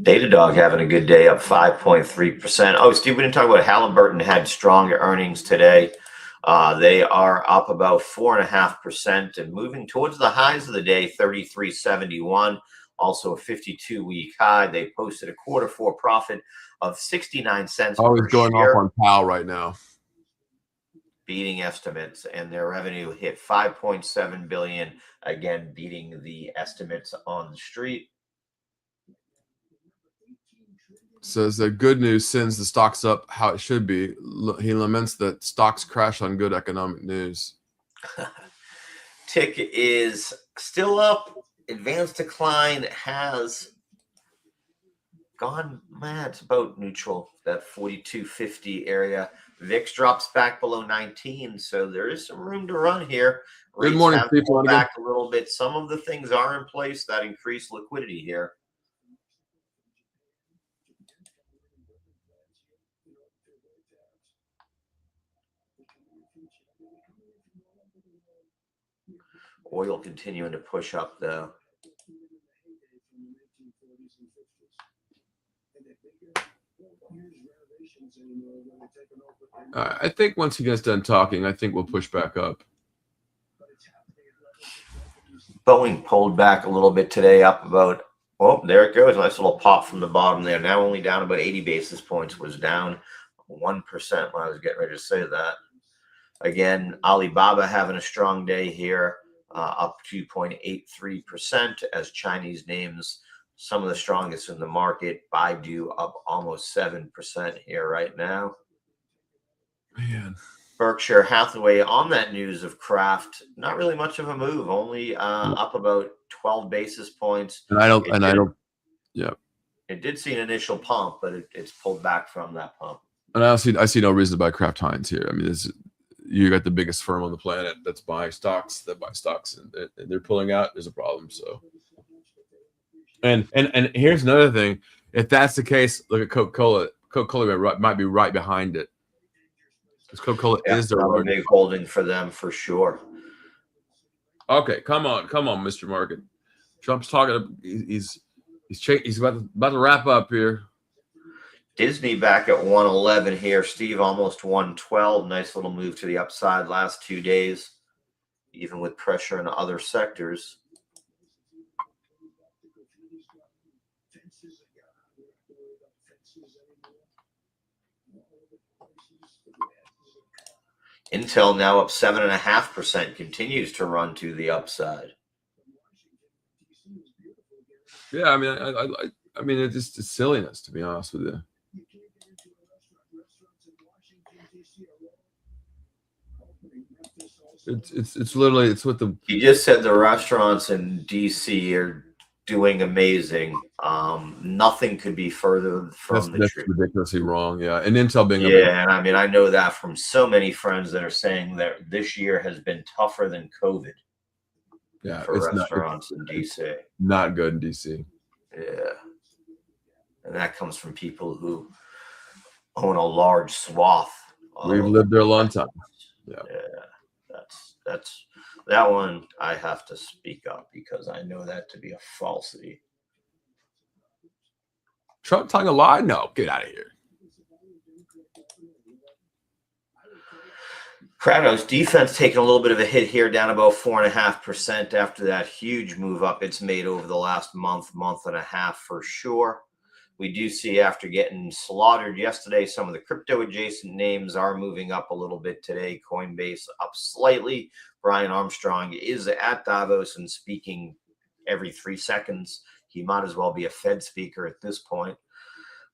S3: Datadog having a good day, up 5.3%. Oh, Steve, we didn't talk about Halliburton. Had strong earnings today. They are up about 4.5% and moving towards the highs of the day, 33.71. Also a 52-week high. They posted a Q4 profit of 69 cents
S1: Oh,
S3: per
S1: he's going
S3: share,
S1: off on Powell right now.
S3: beating estimates, and their revenue hit 5.7 billion, again beating the estimates on the street.
S1: Says that good news sends the stocks up how it should be. He laments that stocks crash on good economic news.
S3: Tick is still up. Advanced decline has gone, man, it's about neutral, that 42.50 area. VIX drops back below 19, so there is some room to run here.
S1: Good morning,
S3: have
S1: Steve.
S3: pulled back a little bit. Some of the things are in place that increase liquidity here. Oil continuing to push up, though.
S1: I think once he gets done talking, I think we'll push back up.
S3: Boeing pulled back a little bit today, up about, oh, there it goes. Nice little pop from the bottom there. Now only down about 80 basis points, was down 1% when I was getting ready to say that. Again, Alibaba having a strong day here, up 2.83% as Chinese names, some of the strongest in the market. Baidu up almost 7% here right now.
S1: Man.
S3: Berkshire Hathaway on that news of Kraft, not really much of a move, only up about 12 basis points.
S1: And I don't, yeah.
S3: It did see an initial pump, but it's pulled back from that pump.
S1: And I see no reason to buy Kraft Heinz here. I mean, you got the biggest firm on the planet that's buying stocks, and they're pulling out. There's a problem. So, and here's another thing. If that's the case, look at Coca-Cola. Coca-Cola might be right behind it. Because Coca-Cola is their
S3: a big holding for them for sure.
S1: Okay, come on, Mr. Market. Trump's talking. He's about to wrap up here.
S3: Disney back at 111 here. Steve almost 112. Nice little move to the upside last 2 days, even with pressure in other sectors. Intel now up 7.5%, continues to run to the upside.
S1: Yeah, I mean, it's just silliness, to be honest with you. It's literally, it's what the.
S3: He just said the restaurants in DC are doing amazing. Nothing could be further from the truth.
S1: That's ridiculously wrong. Yeah, and Intel being
S3: and I mean, I know that from so many friends that are saying that this year has been tougher than COVID.
S1: Yeah,
S3: for restaurants in DC.
S1: Not good in DC.
S3: Yeah, and that comes from people who own a large swath.
S1: We've lived there a long time.
S3: Yeah, that's that one. I have to speak up because I know that to be a falsity.
S1: Trump telling a lie? No, get out of here.
S3: Kratos defense taking a little bit of a hit here, down about 4.5% after that huge move up it's made over the last month and a half for sure. We do see, after getting slaughtered yesterday, some of the crypto adjacent names are moving up a little bit today. Coinbase up slightly. Brian Armstrong is at Davos and speaking every 3 seconds. He might as well be a Fed speaker at this point.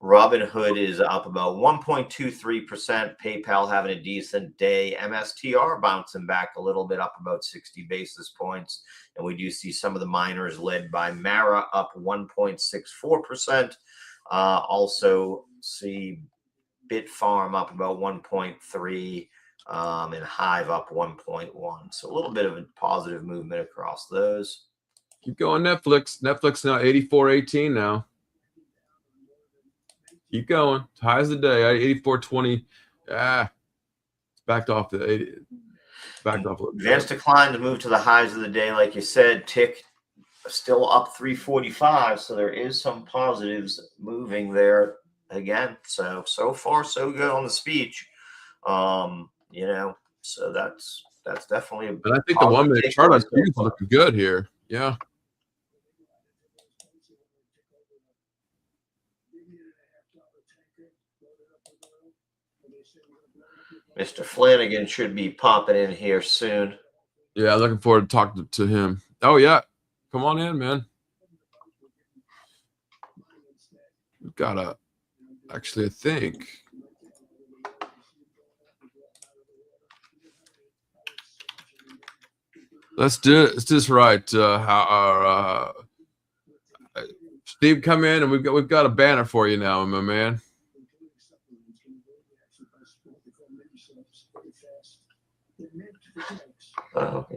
S3: Robinhood is up about 1.23%. PayPal having a decent day. MSTR bouncing back a little bit, up about 60 basis points. And we do see some of the miners led by Mara up 1.64%. Also see Bitfarm up about 1.3%, and Hive up 1.1%. So a little bit of a positive movement across those.
S1: Keep going, Netflix. Netflix now 84.18 now. Keep going. Highs of the day. 84.20. It's backed off the 80. Backed off a little bit.
S3: Advanced decline to move to the highs of the day, like you said. Tick still up 345, so there is some positives moving there again. So far so good on the speech. You know, so that's definitely a
S1: And I think the 1 minute chart on Q is looking good here. Yeah.
S3: Mr. Flanagan should be popping in here soon.
S1: Yeah, looking forward to talking to him. Oh yeah, come on in, man. We've got actually, I think. Let's do this right. Steve, come in, and we've got a banner for you now, my man.
S3: Oh, yeah.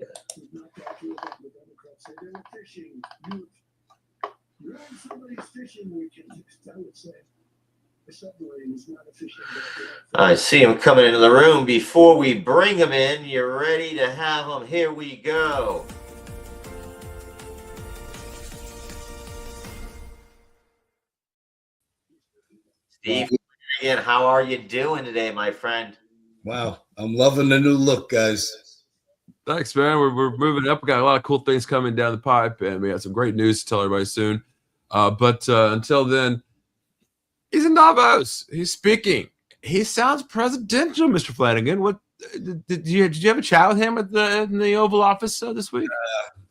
S3: I see him coming into the room. Before we bring him in, you're ready to have him. Here we go. Steve, again, how are you doing today, my friend?
S4: Wow, I'm loving the new look, guys.
S1: Thanks, man. We're moving up. We got a lot of cool things coming down the pipe, and we got some great news to tell everybody soon. But until then, he's in Davos. He's speaking. He sounds presidential, Mr. Flanagan. What did you have a chat with him in the Oval Office this week?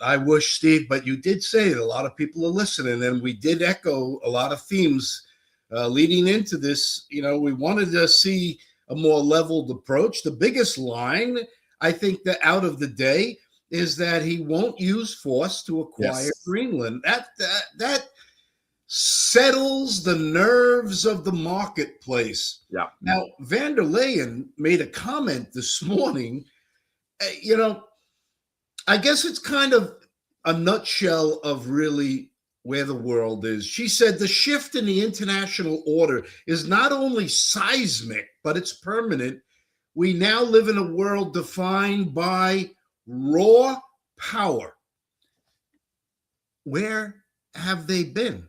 S4: I wish, Steve, but you did say that a lot of people are listening, and we did echo a lot of themes leading into this. You know, we wanted to see a more leveled approach. The biggest line, I think, that out of the day is that he won't use force to acquire Greenland. That settles the nerves of the marketplace.
S1: Yeah.
S4: Now, van der Leyen made a comment this morning. You know, I guess it's kind of a nutshell of really where the world is. She said the shift in the international order is not only seismic, but it's permanent. We now live in a world defined by raw power. Where have they been?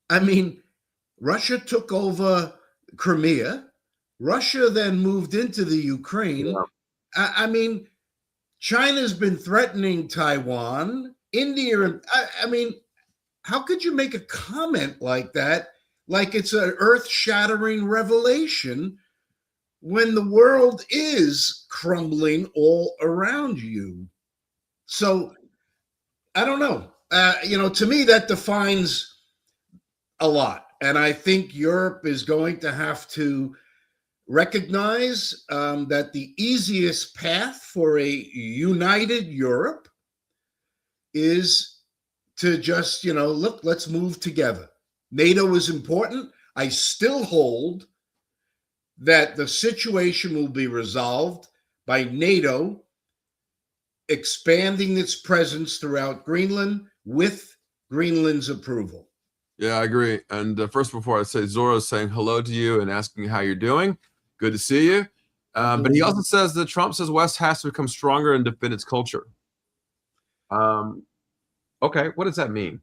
S4: I mean, Russia took over Crimea. Russia then moved into the Ukraine.
S1: Yeah.
S4: I mean, China's been threatening Taiwan. India, I mean, how could you make a comment like that, like it's an earth-shattering revelation, when the world is crumbling all around you? So, I don't know. You know, to me, that defines a lot. And I think Europe is going to have to recognize that the easiest path for a united Europe is to just, you know, look, let's move together. NATO is important. I still hold that the situation will be resolved by NATO expanding its presence throughout Greenland with Greenland's approval.
S1: Yeah, I agree. And first, before I say, Zora's saying hello to you and asking how you're doing. Good to see you. But he also says that Trump says West has to become stronger and defend its culture. Okay, what does that mean?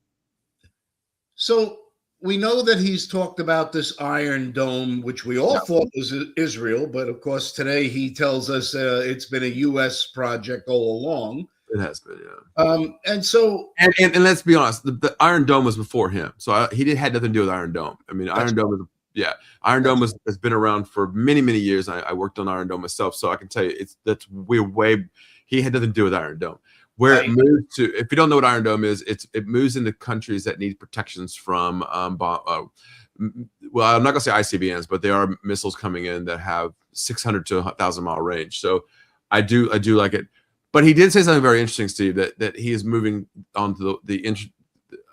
S4: So we know that he's talked about this Iron Dome, which we all thought was Israel, but of course today he tells us it's been a U.S. project all along.
S1: It has been, yeah.
S4: And so,
S1: and let's be honest, the Iron Dome was before him, so he had nothing to do with Iron Dome. I mean, Iron Dome has been around for many years. I worked on Iron Dome myself, so I can tell you he had nothing to do with Iron Dome. Where it moved to, if you don't know what Iron Dome is, it moves into countries that need protections from well, I'm not gonna say ICBMs, but there are missiles coming in that have 600 to 1,000 mile range. So I do like it. But he did say something very interesting, Steve, that he is moving on to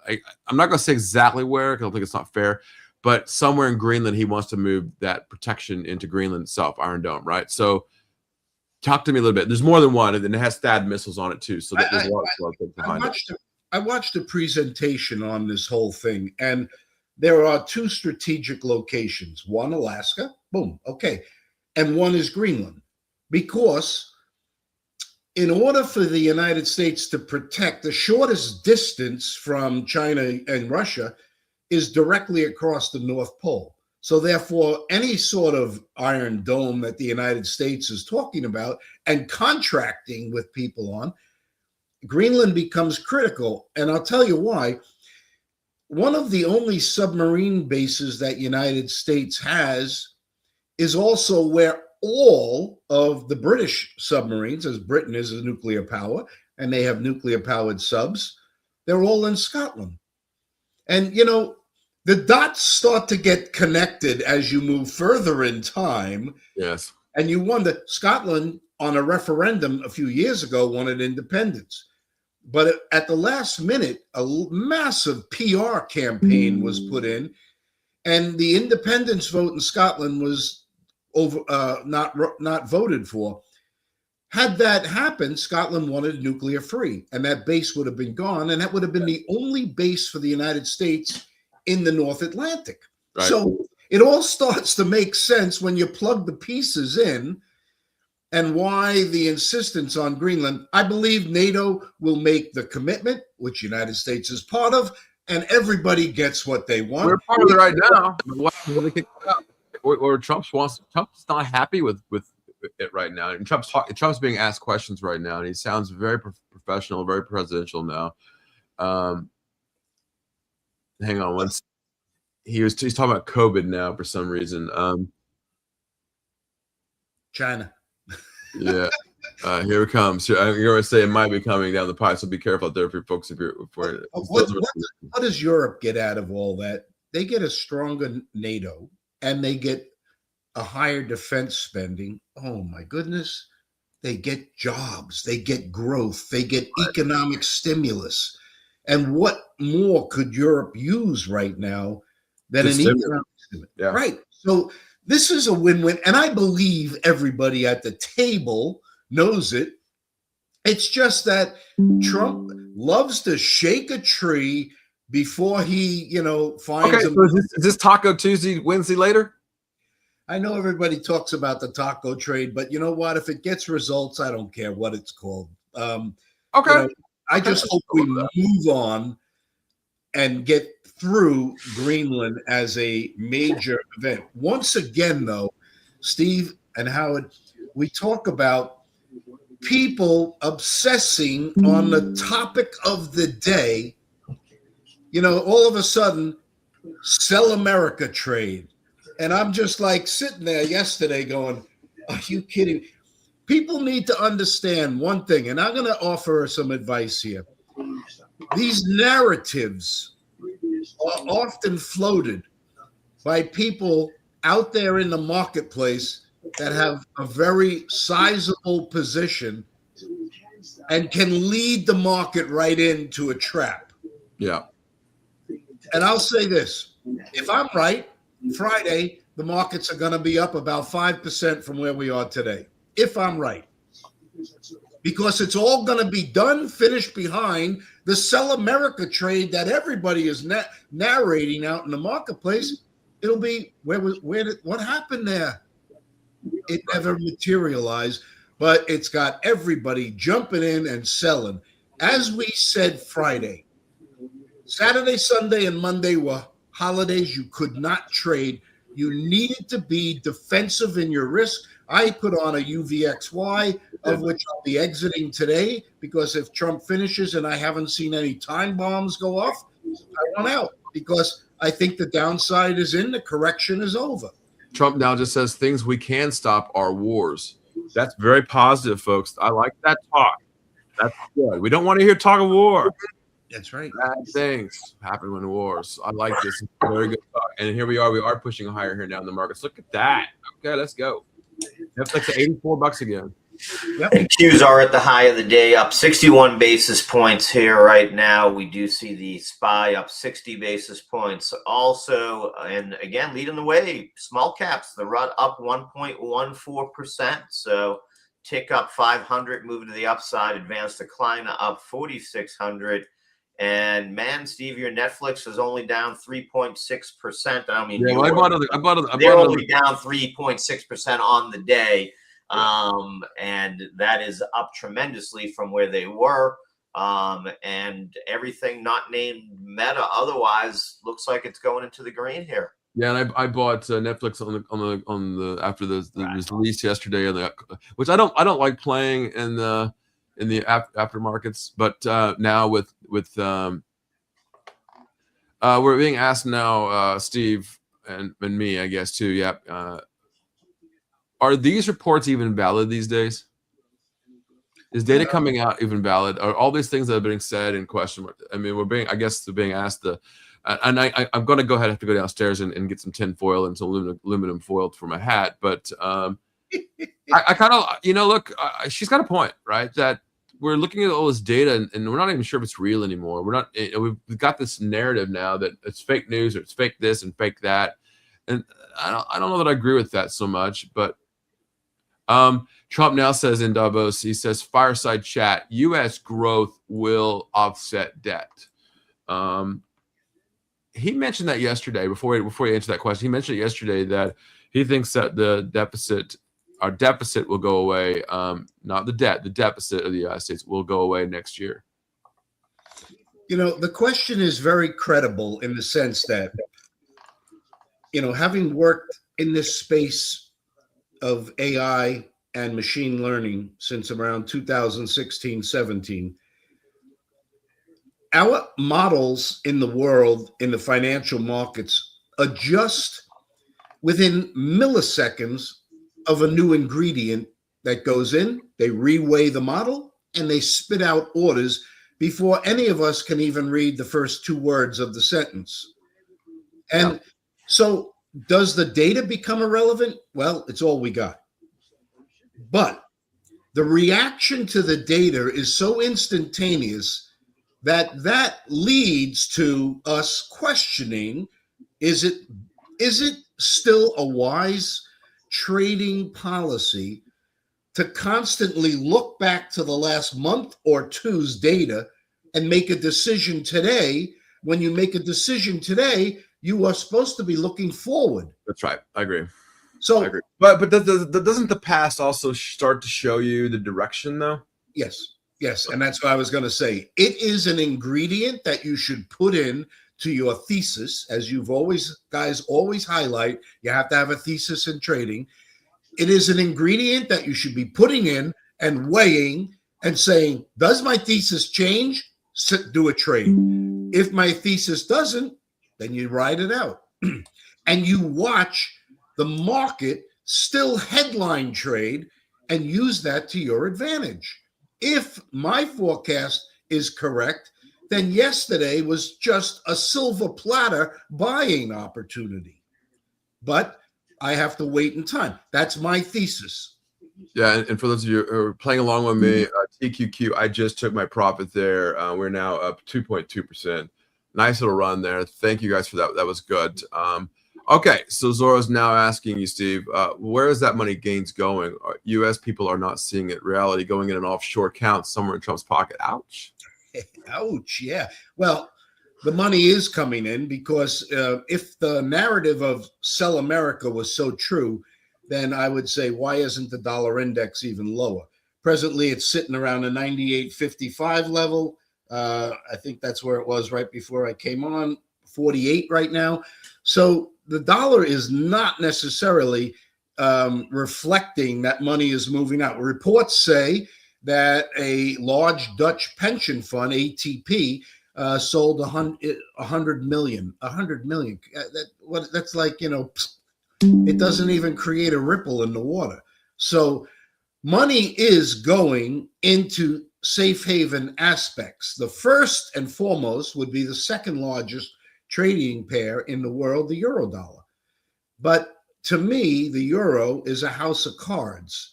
S1: I'm not gonna say exactly where, because I don't think it's not fair, but somewhere in Greenland he wants to move that protection into Greenland itself, Iron Dome, right? So talk to me a little bit. There's more than one, and it has THAAD missiles on it too. So there's a lot of things behind it.
S4: I watched a presentation on this whole thing, and there are two strategic locations. One, Alaska, boom, okay. And one is Greenland. Because in order for the United States to protect, the shortest distance from China and Russia is directly across the North Pole. So therefore, any sort of Iron Dome that the United States is talking about and contracting with people on, Greenland becomes critical. And I'll tell you why. One of the only submarine bases that United States has is also where all of the British submarines, as Britain is a nuclear power, and they have nuclear powered subs, they're all in Scotland. And, you know, the dots start to get connected as you move further in time.
S1: Yes.
S4: And you wonder, Scotland on a referendum a few years ago wanted independence. But at the last minute, a massive PR campaign was put in, and the independence vote in Scotland was not voted for. Had that happened, Scotland wanted nuclear free, and that base would have been gone, and that would have been the only base for the United States in the North Atlantic. Right. So it all starts to make sense when you plug the pieces in, and why the insistence on Greenland. I believe NATO will make the commitment, which the United States is part of, and everybody gets what they want.
S1: We're part of it right now. Or Trump's not happy with it right now. And Trump's being asked questions right now, and he sounds very professional, very presidential now. Hang on once. He's talking about COVID now for some reason.
S4: China.
S1: Yeah, here it comes. You're going to say it might be coming down the pipe, so be careful out there for folks.
S4: What does Europe get out of all that? They get a stronger NATO, and they get a higher defense spending. Oh my goodness! They get jobs, they get growth, they get economic stimulus. And what more could Europe use right now than an economic stimulus? Yeah. Right. So this is a win-win, and I believe everybody at the table knows it. It's just that Trump loves to shake a tree before he, finds.
S1: Okay, so is this Taco Tuesday, Wednesday later?
S4: I know everybody talks about the taco trade, but you know what? If it gets results, I don't care what it's called.
S1: Okay.
S4: I just hope we move on and get through Greenland as a major event. Once again, though, Steve and Howard, we talk about people obsessing on the topic of the day. All of a sudden, sell America trade. And I'm just like sitting there yesterday going, are you kidding? People need to understand one thing, and I'm going to offer some advice here. These narratives are often floated by people out there in the marketplace that have a very sizable position and can lead the market right into a trap.
S1: Yeah.
S4: And I'll say this, if I'm right, Friday, the markets are going to be up about 5% from where we are today, if I'm right. Because it's all going to be done, finished behind the Sell America trade that everybody is narrating out in the marketplace. It'll be what happened there? It never materialized, but it's got everybody jumping in and selling. As we said Friday, Saturday, Sunday, and Monday were holidays. You could not trade. You needed to be defensive in your risk. I put on a UVXY, of which I'll be exiting today, because if Trump finishes and I haven't seen any time bombs go off, I want out, because I think the downside is in, the correction is over.
S1: Trump now just says things we can stop are wars. That's very positive, folks. I like that talk. That's good. We don't want to hear talk of war.
S4: That's right.
S1: Bad things happen when wars. I like this. Very good talk. And here we are. We are pushing higher here down the markets. Look at that. Okay, let's go. That's like $84 again.
S3: Yep. And Qs are at the high of the day, up 61 basis points here right now. We do see the SPY up 60 basis points also. And again, leading the way, small caps, the run up 1.14%. So tick up 500, moving to the upside, advanced decline up 4,600. And man, Steve, your Netflix is only down 3.6%. I mean,
S1: yeah, well, I bought
S3: they're only down 3.6% on the day. and that is up tremendously from where they were. And everything not named Meta otherwise looks like it's going into the green here.
S1: Yeah, and I bought Netflix on the after the was released yesterday, and which I don't like playing in the aftermarkets, but now with we're being asked now, Steve and me, I guess too. Yeah, are these reports even valid these days? Is data coming out even valid? Are all these things that are being said in question? I mean, I guess they're being asked and I'm going to go ahead and have to go downstairs and get some tin foil and some aluminum foil for my hat. But I kind of, look, she's got a point, right? That we're looking at all this data and we're not even sure if it's real anymore. We're not, we've got this narrative now that it's fake news or it's fake this and fake that. And I don't know that I agree with that so much, but Trump now says in Davos, he says, fireside chat, U.S. growth will offset debt. He mentioned that yesterday before he answered that question. He mentioned it yesterday that he thinks that our deficit will go away. Not the debt, the deficit of the United States will go away next year.
S4: The question is very credible in the sense that, having worked in this space of AI and machine learning since around 2016, 17, our models in the world, in the financial markets, adjust within milliseconds of a new ingredient that goes in. They reweigh the model and they spit out orders before any of us can even read the first two words of the sentence. And so does the data become irrelevant? Well, it's all we got. But the reaction to the data is so instantaneous that leads to us questioning, is it still a wise trading policy to constantly look back to the last month or two's data and make a decision today? When you make a decision today, you are supposed to be looking forward.
S1: That's right. I agree.
S4: So,
S1: I agree. But doesn't the past also start to show you the direction, though?
S4: Yes, and that's what I was going to say. It is an ingredient that you should put in to your thesis, as you've always highlight. You have to have a thesis in trading. It is an ingredient that you should be putting in and weighing and saying, does my thesis change? Do a trade. If my thesis doesn't, then you ride it out. And you watch the market still headline trade and use that to your advantage. If my forecast is correct, then yesterday was just a silver platter buying opportunity. But I have to wait in time. That's my thesis.
S1: Yeah, and for those of you who are playing along with me, TQQ, I just took my profit there. We're now up 2.2%. Nice little run there. Thank you guys for that. That was good. Okay, so Zoro's now asking you, Steve, where is that money gains going? U.S. people are not seeing it. Reality going in an offshore account somewhere in Trump's pocket. Ouch.
S4: Ouch, yeah. Well, the money is coming in because if the narrative of sell America was so true, then I would say, why isn't the dollar index even lower? Presently, it's sitting around a 98.55 level. I think that's where it was right before I came on, 48 right now. So the dollar is not necessarily reflecting that money is moving out. Reports say that a large Dutch pension fund, ATP, sold 100 million. 100 million. That's like, it doesn't even create a ripple in the water. So money is going into safe haven aspects. The first and foremost would be the second largest trading pair in the world, the euro dollar. But to me, the euro is a house of cards.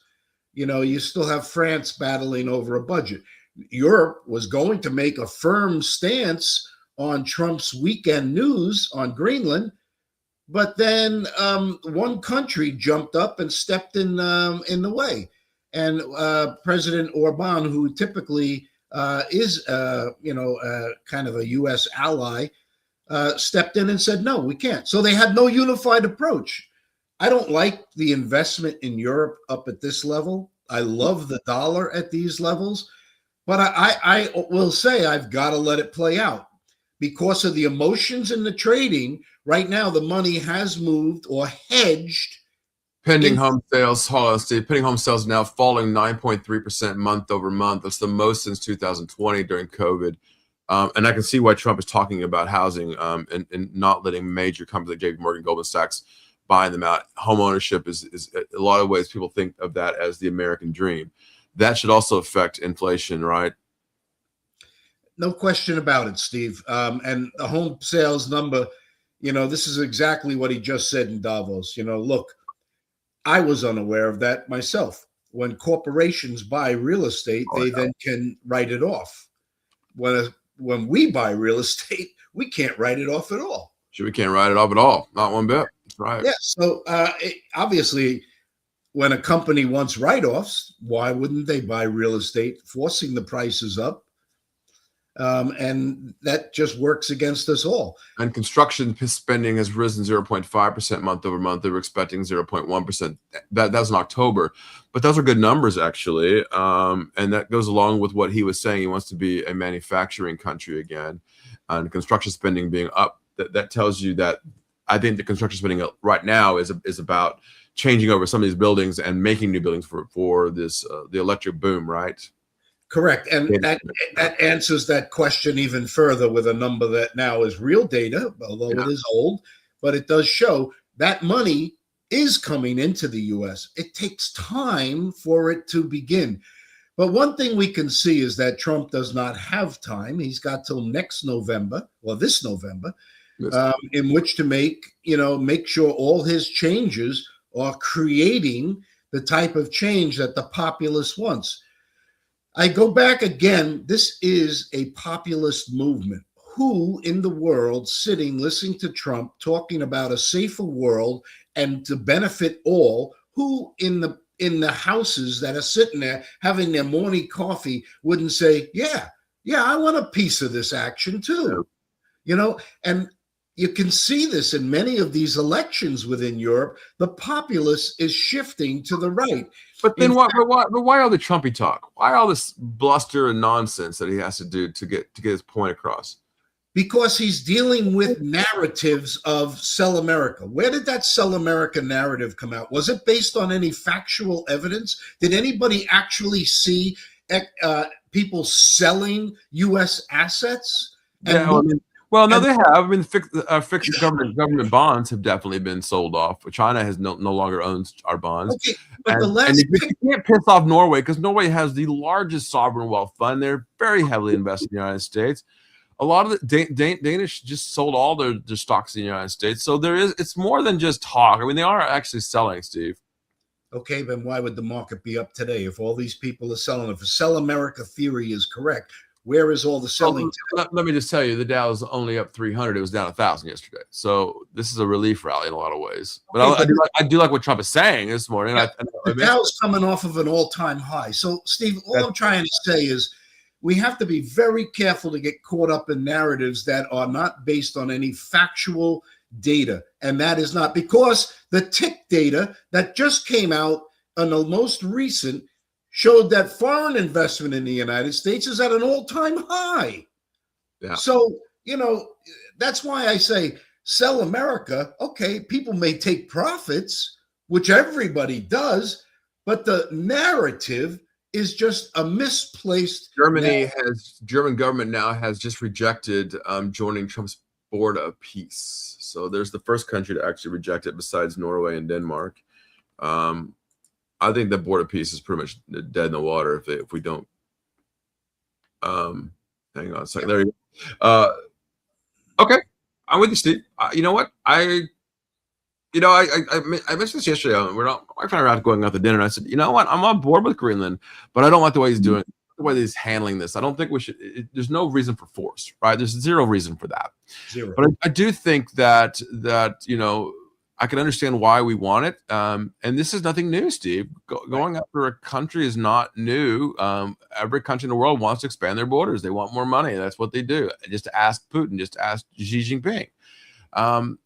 S4: You still have France battling over a budget. Europe was going to make a firm stance on Trump's weekend news on Greenland, but then one country jumped up and stepped in the way. And President Orban, who typically is, kind of a U.S. ally, stepped in and said, no, we can't. So they had no unified approach. I don't like the investment in Europe up at this level. I love the dollar at these levels, but I will say I've got to let it play out because of the emotions in the trading. Right now, the money has moved or hedged.
S1: Pending home sales, hold on, Steve. Pending home sales now falling 9.3% month over month. That's the most since 2020 during COVID. And I can see why Trump is talking about housing and not letting major companies like JP Morgan, Goldman Sachs buying them out. Home ownership is a lot of ways people think of that as the American dream. That should also affect inflation, right?
S4: No question about it, Steve. And the home sales number, this is exactly what he just said in Davos. Look, I was unaware of that myself. When corporations buy real estate, they then can write it off. When we buy real estate, we can't write it off at all.
S1: Sure, we can't write it off at all. Not one bit. That's right.
S4: Yeah. So obviously, when a company wants write-offs, why wouldn't they buy real estate, forcing the prices up? And that just works against us all.
S1: And construction spending has risen 0.5% month over month. They were expecting 0.1%. That was in October, but those are good numbers actually. And that goes along with what he was saying. He wants to be a manufacturing country again, and construction spending being up. That tells you that I think the construction spending right now is about changing over some of these buildings and making new buildings for this the electric boom, right?
S4: Correct. And that answers that question even further with a number that now is real data, although it is old, but it does show that money is coming into the U.S. It takes time for it to begin. But one thing we can see is that Trump does not have time. He's got till next November, or this November, in which to make sure all his changes are creating the type of change that the populace wants. I go back again. This is a populist movement. Who in the world sitting listening to Trump talking about a safer world and to benefit all? Who in the houses that are sitting there having their morning coffee wouldn't say, yeah, I want a piece of this action too? And you can see this in many of these elections within Europe. The populace is shifting to the right.
S1: But then why all the Trumpy talk? Why all this bluster and nonsense that he has to do to get his point across?
S4: Because he's dealing with narratives of Sell America. Where did that Sell America narrative come out? Was it based on any factual evidence? Did anybody actually see people selling U.S. assets?
S1: Well, no, they have. I mean, fixed government bonds have definitely been sold off. China has no longer owns our bonds. Okay,
S4: but
S1: you can't piss off Norway because Norway has the largest sovereign wealth fund. They're very heavily invested in the United States. A lot of the Danish just sold all their stocks in the United States. So it's more than just talk. I mean, they are actually selling, Steve.
S4: Okay, then why would the market be up today if all these people are selling? If the Sell America theory is correct, where is all the selling?
S1: Let me just tell you, the Dow is only up 300. It was down 1,000 yesterday. So this is a relief rally in a lot of ways. But I do like what Trump is saying this morning.
S4: Yeah, the Dow is coming off of an all-time high. So, Steve, all I'm trying to say is we have to be very careful to get caught up in narratives that are not based on any factual data. And that is not because the tick data that just came out on the most recent showed that foreign investment in the United States is at an all-time high. Yeah. So, that's why I say Sell America. Okay, people may take profits, which everybody does, but the narrative is just a misplaced.
S1: German government now has just rejected joining Trump's Board of Peace. So there's the first country to actually reject it besides Norway and Denmark. I think the Board of Peace is pretty much dead in the water if we don't. Hang on a second. There you go. Okay, I'm with you, Steve. You know what? I mentioned this yesterday. My wife and I were out going out to dinner, and I said, you know what? I'm on board with Greenland, but I don't like the way he's doing it, the way he's handling this. I don't think we should. There's no reason for force, right? There's zero reason for that.
S4: Zero.
S1: But I do think that I can understand why we want it. And this is nothing new, Steve. Going after a country is not new. Every country in the world wants to expand their borders. They want more money. That's what they do. Just ask Putin. Just ask Xi Jinping.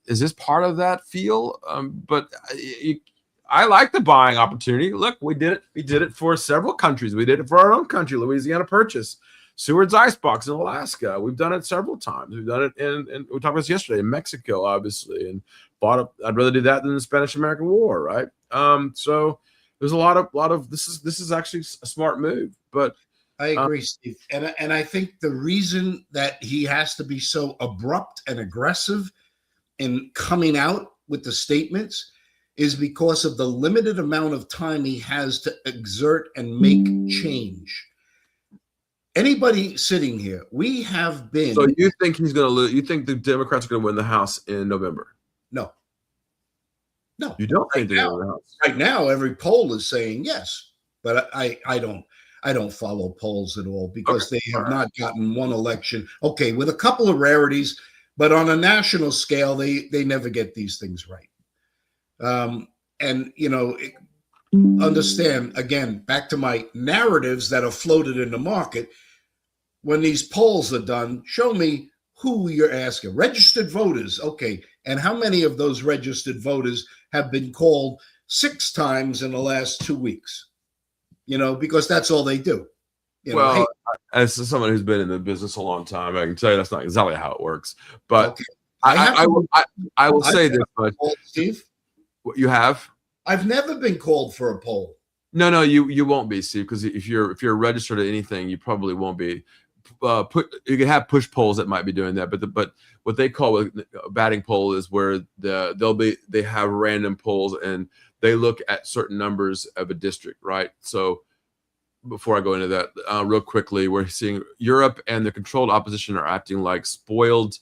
S1: Is this part of that feel? But I like the buying opportunity. Look, we did it. We did it for several countries. We did it for our own country, Louisiana Purchase, Seward's Icebox in Alaska. We've done it several times. We've done it in we talked about this yesterday in Mexico, obviously, and bought up. I'd rather do that than the Spanish-American War, right? So there's a lot of this is actually a smart move. But
S4: I agree, Steve, and I think the reason that he has to be so abrupt and aggressive in coming out with the statements is because of the limited amount of time he has to exert and make change. Anybody sitting here, we have been.
S1: So you think he's going to lose? You think the Democrats are going to win the House in November?
S4: No.
S1: You don't think they're going to win the House?
S4: Right now, every poll is saying yes, but I don't follow polls at all because they have not gotten one election. Okay, with a couple of rarities, but on a national scale, they never get these things right. And understand, again, back to my narratives that are floated in the market. When these polls are done, show me who you're asking. Registered voters, okay. And how many of those registered voters have been called 6 times in the last 2 weeks? Because that's all they do.
S1: Well, as someone who's been in the business a long time, I can tell you that's not exactly how it works. But okay. I will say this much,
S4: Steve.
S1: You have?
S4: I've never been called for a poll.
S1: No, you won't be, Steve, because if you're registered at anything, you probably won't be. You can have push polls that might be doing that, but what they call a batting poll is where they have random polls and they look at certain numbers of a district, right? So before I go into that, real quickly, we're seeing Europe and the controlled opposition are acting like spoiled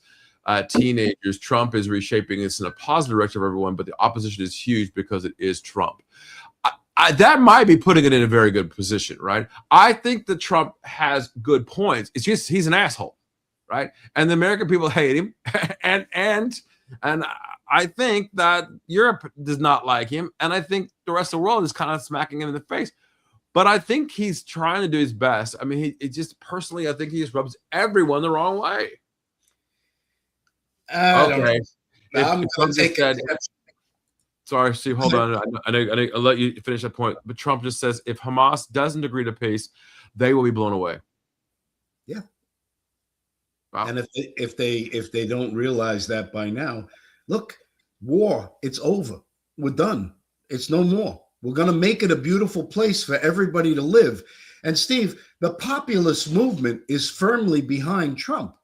S1: teenagers. Trump is reshaping this in a positive direction for everyone, but the opposition is huge because it is Trump. That might be putting it in a very good position, right? I think that Trump has good points. It's just he's an asshole, right? And the American people hate him, and I think that Europe does not like him, and I think the rest of the world is kind of smacking him in the face. But I think he's trying to do his best. I mean, I think he just rubs everyone the wrong way. Okay.
S4: I'm going to take it.
S1: Sorry, Steve, hold on. I'll let you finish that point. But Trump just says if Hamas doesn't agree to peace, they will be blown away.
S4: Yeah.
S1: Wow.
S4: And if they don't realize that by now, look, war, it's over. We're done. It's no more. We're going to make it a beautiful place for everybody to live. And Steve, the populist movement is firmly behind Trump.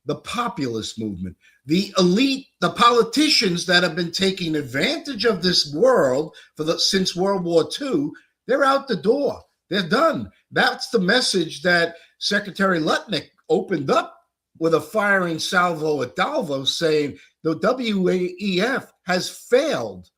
S4: The populist movement, the elite, the politicians that have been taking advantage of this world since World War II, they're out the door. They're done. That's the message that Secretary Lutnick opened up with a firing salvo at Davos, saying the WEF has failed.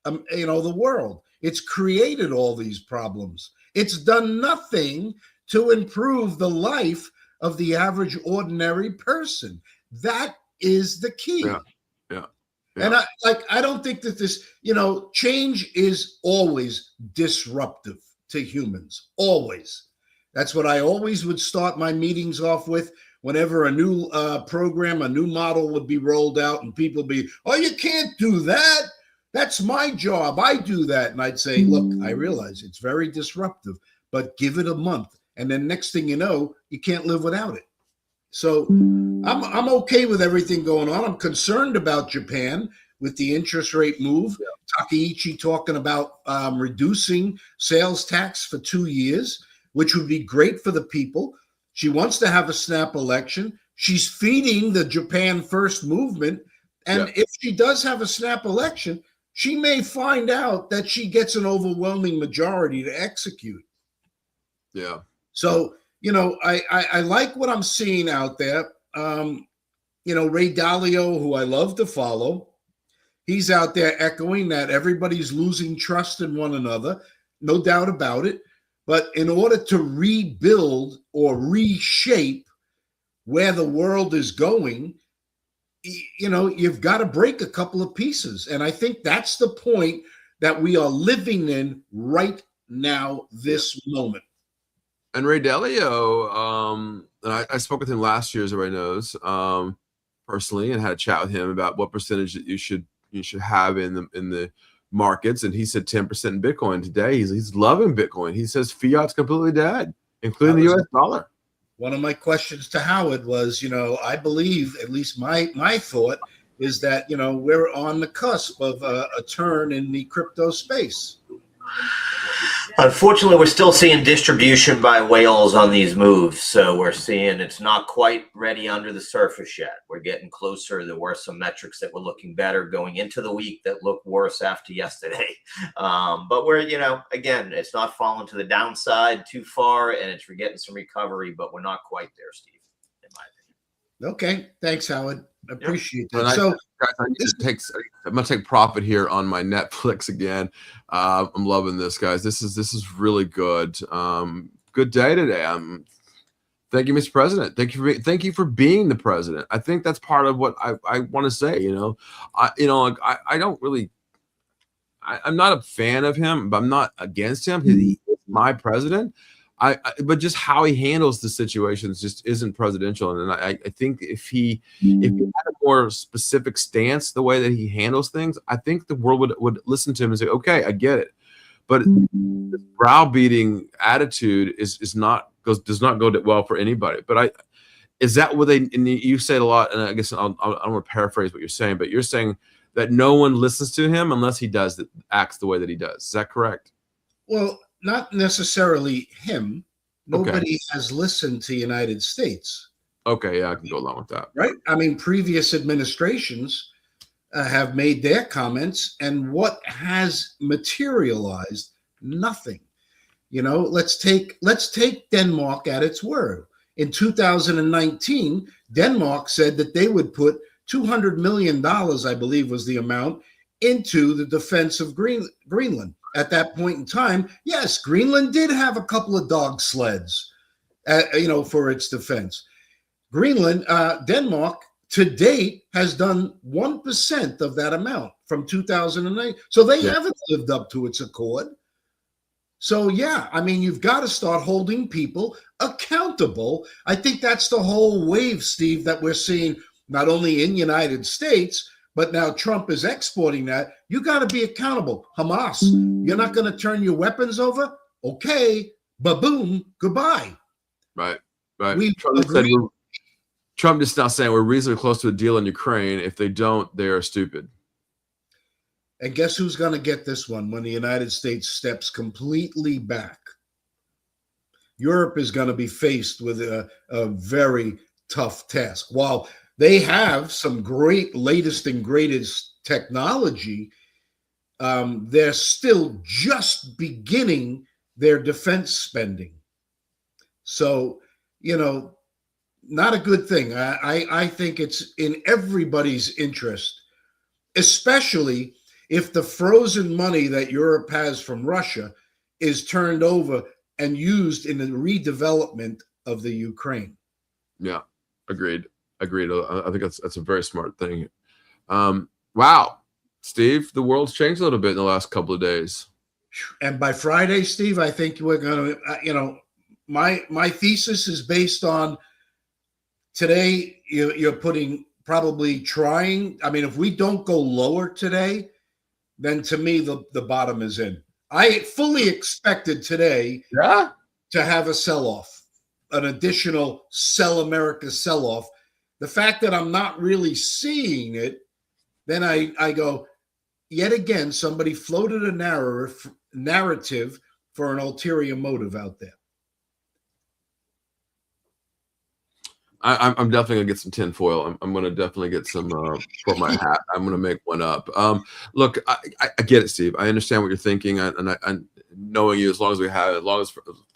S4: The world. It's created all these problems. It's done nothing to improve the life of the average ordinary person. That is the key.
S1: Yeah.
S4: And I don't think that this, change is always disruptive to humans. Always. That's what I always would start my meetings off with. Whenever a new program, a new model would be rolled out and people be, oh, you can't do that. That's my job. I do that. And I'd say, look, I realize it's very disruptive, but give it a month. And then next thing you know, you can't live without it. So I'm okay with everything going on. I'm concerned about Japan with the interest rate move. Takaichi talking about reducing sales tax for 2 years, which would be great for the people. She wants to have a snap election. She's feeding the Japan First movement. And if she does have a snap election, she may find out that she gets an overwhelming majority to execute.
S1: Yeah.
S4: So, I like what I'm seeing out there. Ray Dalio, who I love to follow, he's out there echoing that everybody's losing trust in one another. No doubt about it. But in order to rebuild or reshape where the world is going, you've got to break a couple of pieces. And I think that's the point that we are living in right now, this moment.
S1: And Ray Dalio, I spoke with him last year, as everybody knows. personally and had a chat with him about what percentage that you should have in the markets, and he said 10% in Bitcoin today. He's loving Bitcoin. He says fiat's completely dead, including the US dollar.
S4: One of my questions to Howard was, I believe, at least my thought is that, we're on the cusp of a turn in the crypto space.
S3: Unfortunately, we're still seeing distribution by whales on these moves. So we're seeing it's not quite ready under the surface yet. We're getting closer. There were some metrics that were looking better going into the week that looked worse after yesterday. But we're, again, it's not falling to the downside too far, and we're getting some recovery, but we're not quite there, Steve, in my opinion.
S4: Okay. Thanks, Howard. Appreciate that.
S1: Guys,
S4: So
S1: I'm gonna take profit here on my Netflix again. I'm loving this, guys. This is really good. Good day today. Thank you, Mr. President. Thank you for being the president. I think that's part of what I want to say. I don't really. I'm not a fan of him, but I'm not against him. He is my president. But just how he handles the situations just isn't presidential. And I think if he had a more specific stance, the way that he handles things, I think the world would listen to him and say, okay, I get it. But the browbeating attitude does not go well for anybody. But is that what and you said a lot, and I guess I don't want to paraphrase what you're saying, but you're saying that no one listens to him unless he acts the way that he does. Is that correct?
S4: Well, not necessarily him. Nobody has listened to the United States.
S1: Okay, yeah, I can go along with that.
S4: Right? I mean, previous administrations have made their comments, and what has materialized? Nothing. Let's take Denmark at its word. In 2019, Denmark said that they would put $200 million, I believe was the amount, into the defense of Greenland. At that point in time, yes, Greenland did have a couple of dog sleds, for its defense. Denmark to date has done 1% of that amount from 2009. So they haven't lived up to its accord. So, yeah, I mean, you've got to start holding people accountable. I think that's the whole wave, Steve, that we're seeing not only in the United States, but now Trump is exporting that. You got to be accountable. Hamas, you're not going to turn your weapons over? Okay, ba-boom, goodbye.
S1: Right. Trump is now saying we're reasonably close to a deal in Ukraine. If they don't, they are stupid.
S4: And guess who's going to get this one when the United States steps completely back? Europe is going to be faced with a very tough task. While they have some great latest and greatest technology, they're still just beginning their defense spending. So, not a good thing. I think it's in everybody's interest, especially if the frozen money that Europe has from Russia is turned over and used in the redevelopment of the Ukraine.
S1: Yeah, agreed. I think that's a very smart thing. Wow, Steve, the world's changed a little bit in the last couple of days.
S4: And by Friday, Steve, I think we're going to, my thesis is based on today. You're probably trying. I mean, if we don't go lower today, then to me, the bottom is in. I fully expected today to have a sell-off, an additional sell America sell-off. The fact that I'm not really seeing it, then I go, yet again, somebody floated a narrative for an ulterior motive out there.
S1: I'm definitely gonna get some tinfoil. I'm gonna definitely get some for my hat. I'm gonna make one up. Look, I get it, Steve. I understand what you're thinking, and knowing you as long as we've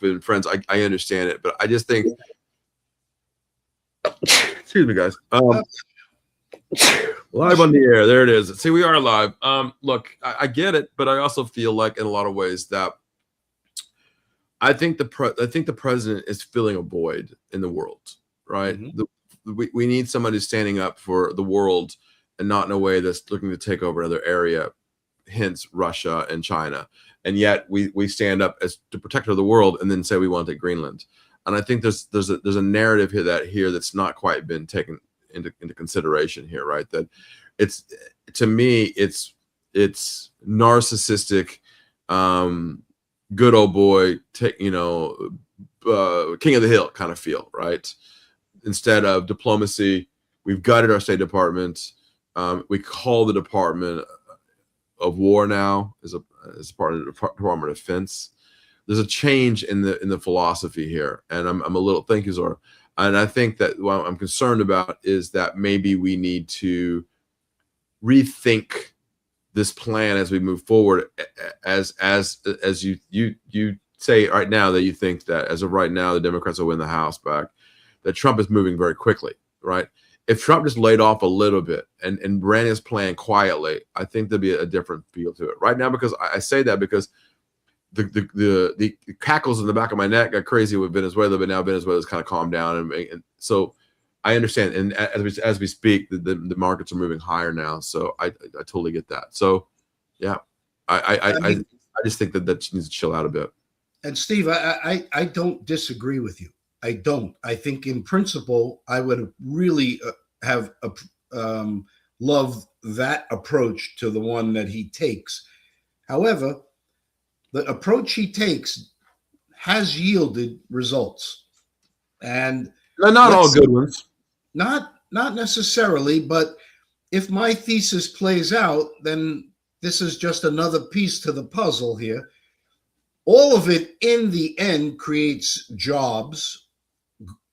S1: been friends, I understand it. But I just think, excuse me, guys. Live on the air. There it is. See, we are live. Look, I get it, but I also feel like in a lot of ways that I think the president is filling a void in the world. Right. Mm-hmm. We need somebody standing up for the world and not in a way that's looking to take over another area, hence Russia and China. And yet we stand up as the protector of the world and then say we want to take Greenland. And I think there's a narrative here that's not quite been taken into consideration here, right? That it's, to me, it's narcissistic, good old boy, king of the hill kind of feel, right? Instead of diplomacy, we've gutted our State Department. We call the Department of War now as part of the Department of Defense. There's a change in the philosophy here, and I'm a little, thank you, Zora. And I think that what I'm concerned about is that maybe we need to rethink this plan as we move forward. As you say right now that you think that as of right now the Democrats will win the House back, that Trump is moving very quickly, right? If Trump just laid off a little bit and ran his plan quietly, I think there'd be a different feel to it right now. Because I say that because the cackles in the back of my neck got crazy with Venezuela, but now Venezuela's kind of calmed down, and so I understand. And as we speak, the markets are moving higher now, so I totally get that. So yeah, I just think that needs to chill out a bit.
S4: And Steve, I don't disagree with you. I don't. I think in principle, I would really have loved that approach to the one that he takes. However, the approach he takes has yielded results, and
S1: not all good ones.
S4: Not necessarily, but if my thesis plays out, then this is just another piece to the puzzle here. All of it in the end creates jobs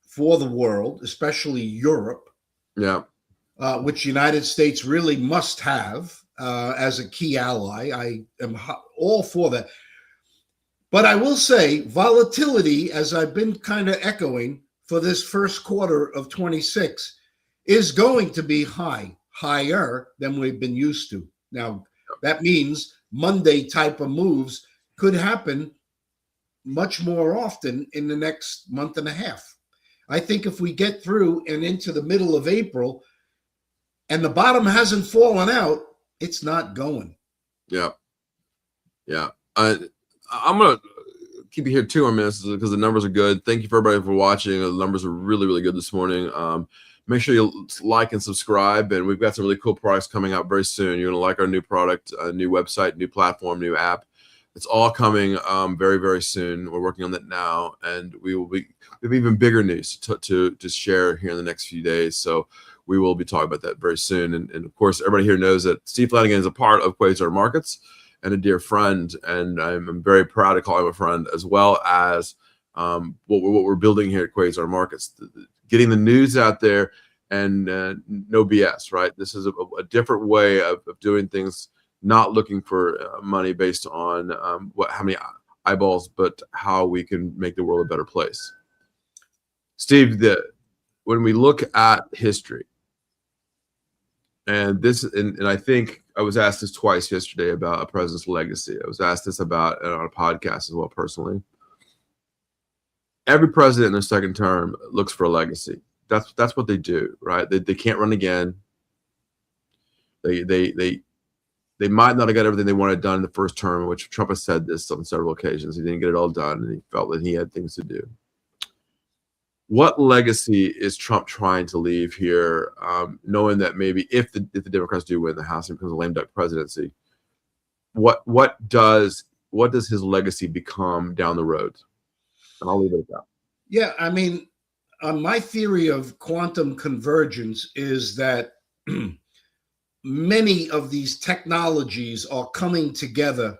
S4: for the world, especially Europe, which the United States really must have as a key ally. I am all for that. But I will say volatility, as I've been kind of echoing for this first quarter of 26, is going to be higher than we've been used to. Now, that means Monday type of moves could happen much more often in the next month and a half. I think if we get through and into the middle of April and the bottom hasn't fallen out, it's not going. Yeah.
S1: I'm going to keep you here 2 more minutes because the numbers are good. Thank you for everybody for watching. The numbers are really, really good this morning. Make sure you like and subscribe. And we've got some really cool products coming out very soon. You're going to like our new product, new website, new platform, new app. It's all coming very, very soon. We're working on that now. And we have even bigger news to share here in the next few days. So we will be talking about that very soon. And of course, everybody here knows that Steve Flanagan is a part of Quasar Markets and a dear friend, and I'm very proud to call him a friend, as well as what we're building here at Quasar Markets, getting the news out there and no BS, right? This is a different way of doing things, not looking for money based on how many eyeballs, but how we can make the world a better place. Steve, when we look at history, and I think I was asked this twice yesterday about a president's legacy. I was asked this about on a podcast as well, personally. Every president in their second term looks for a legacy. That's what they do, right? They can't run again. They might not have got everything they wanted done in the first term, which Trump has said this on several occasions. He didn't get it all done, and he felt that he had things to do. What legacy is Trump trying to leave here, knowing that maybe if the Democrats do win the House and becomes a lame duck presidency, what does his legacy become down the road? And I'll leave it at that.
S4: Yeah, I mean, my theory of quantum convergence is that many of these technologies are coming together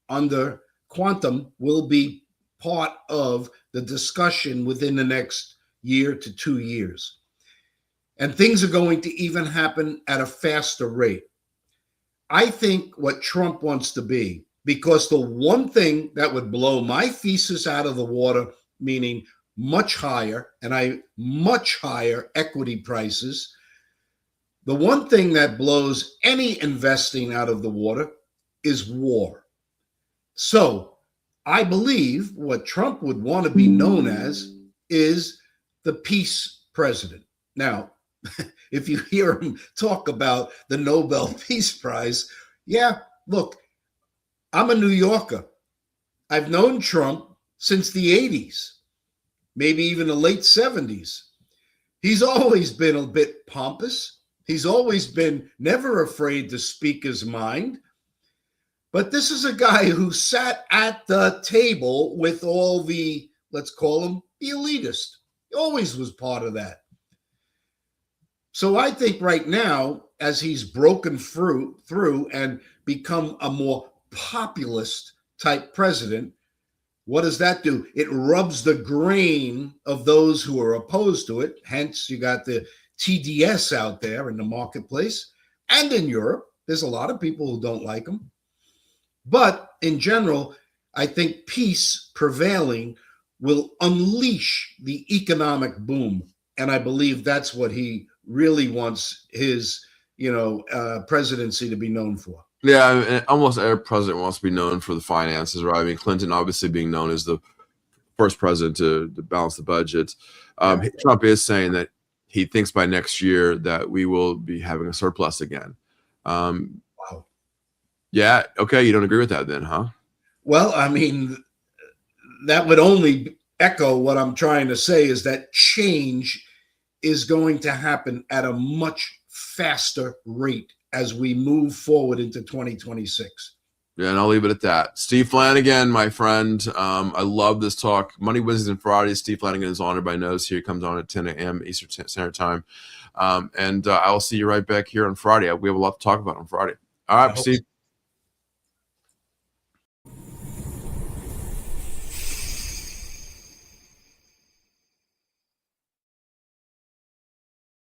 S4: under quantum will be part of the discussion within the next year to 2 years. And things are going to even happen at a faster rate. I think what Trump wants to be, because the one thing that would blow my thesis out of the water, meaning much higher equity prices, the one thing that blows any investing out of the water is war. So I believe what Trump would want to be known as is the peace president. Now, if you hear him talk about the Nobel Peace Prize, yeah, look, I'm a New Yorker. I've known Trump since the 80s, maybe even the late 70s. He's always been a bit pompous. He's always been never afraid to speak his mind. But this is a guy who sat at the table with all the, let's call him the elitist. He always was part of that. So I think right now, as he's broken through and become a more populist type president, what does that do? It rubs the grain of those who are opposed to it. Hence, you got the TDS out there in the marketplace. And in Europe, there's a lot of people who don't like him. But in general, I think peace prevailing will unleash the economic boom. And I believe that's what he really wants his, presidency to be known for.
S1: Yeah, I mean, almost every president wants to be known for the finances, right? I mean, Clinton obviously being known as the first president to balance the budget. Trump is saying that he thinks by next year that we will be having a surplus again.
S4: Wow.
S1: Yeah. Okay. You don't agree with that then, huh?
S4: Well, I mean, that would only echo what I'm trying to say is that change is going to happen at a much faster rate as we move forward into 2026.
S1: Yeah, and I'll leave it at that. Steve Flanagan, my friend. I love this talk. Money Wednesdays and Fridays. Steve Flanagan is on everybody knows here. He comes on at 10 a.m. Eastern Standard Time. And I'll see you right back here on Friday. We have a lot to talk about on Friday. All right, Steve.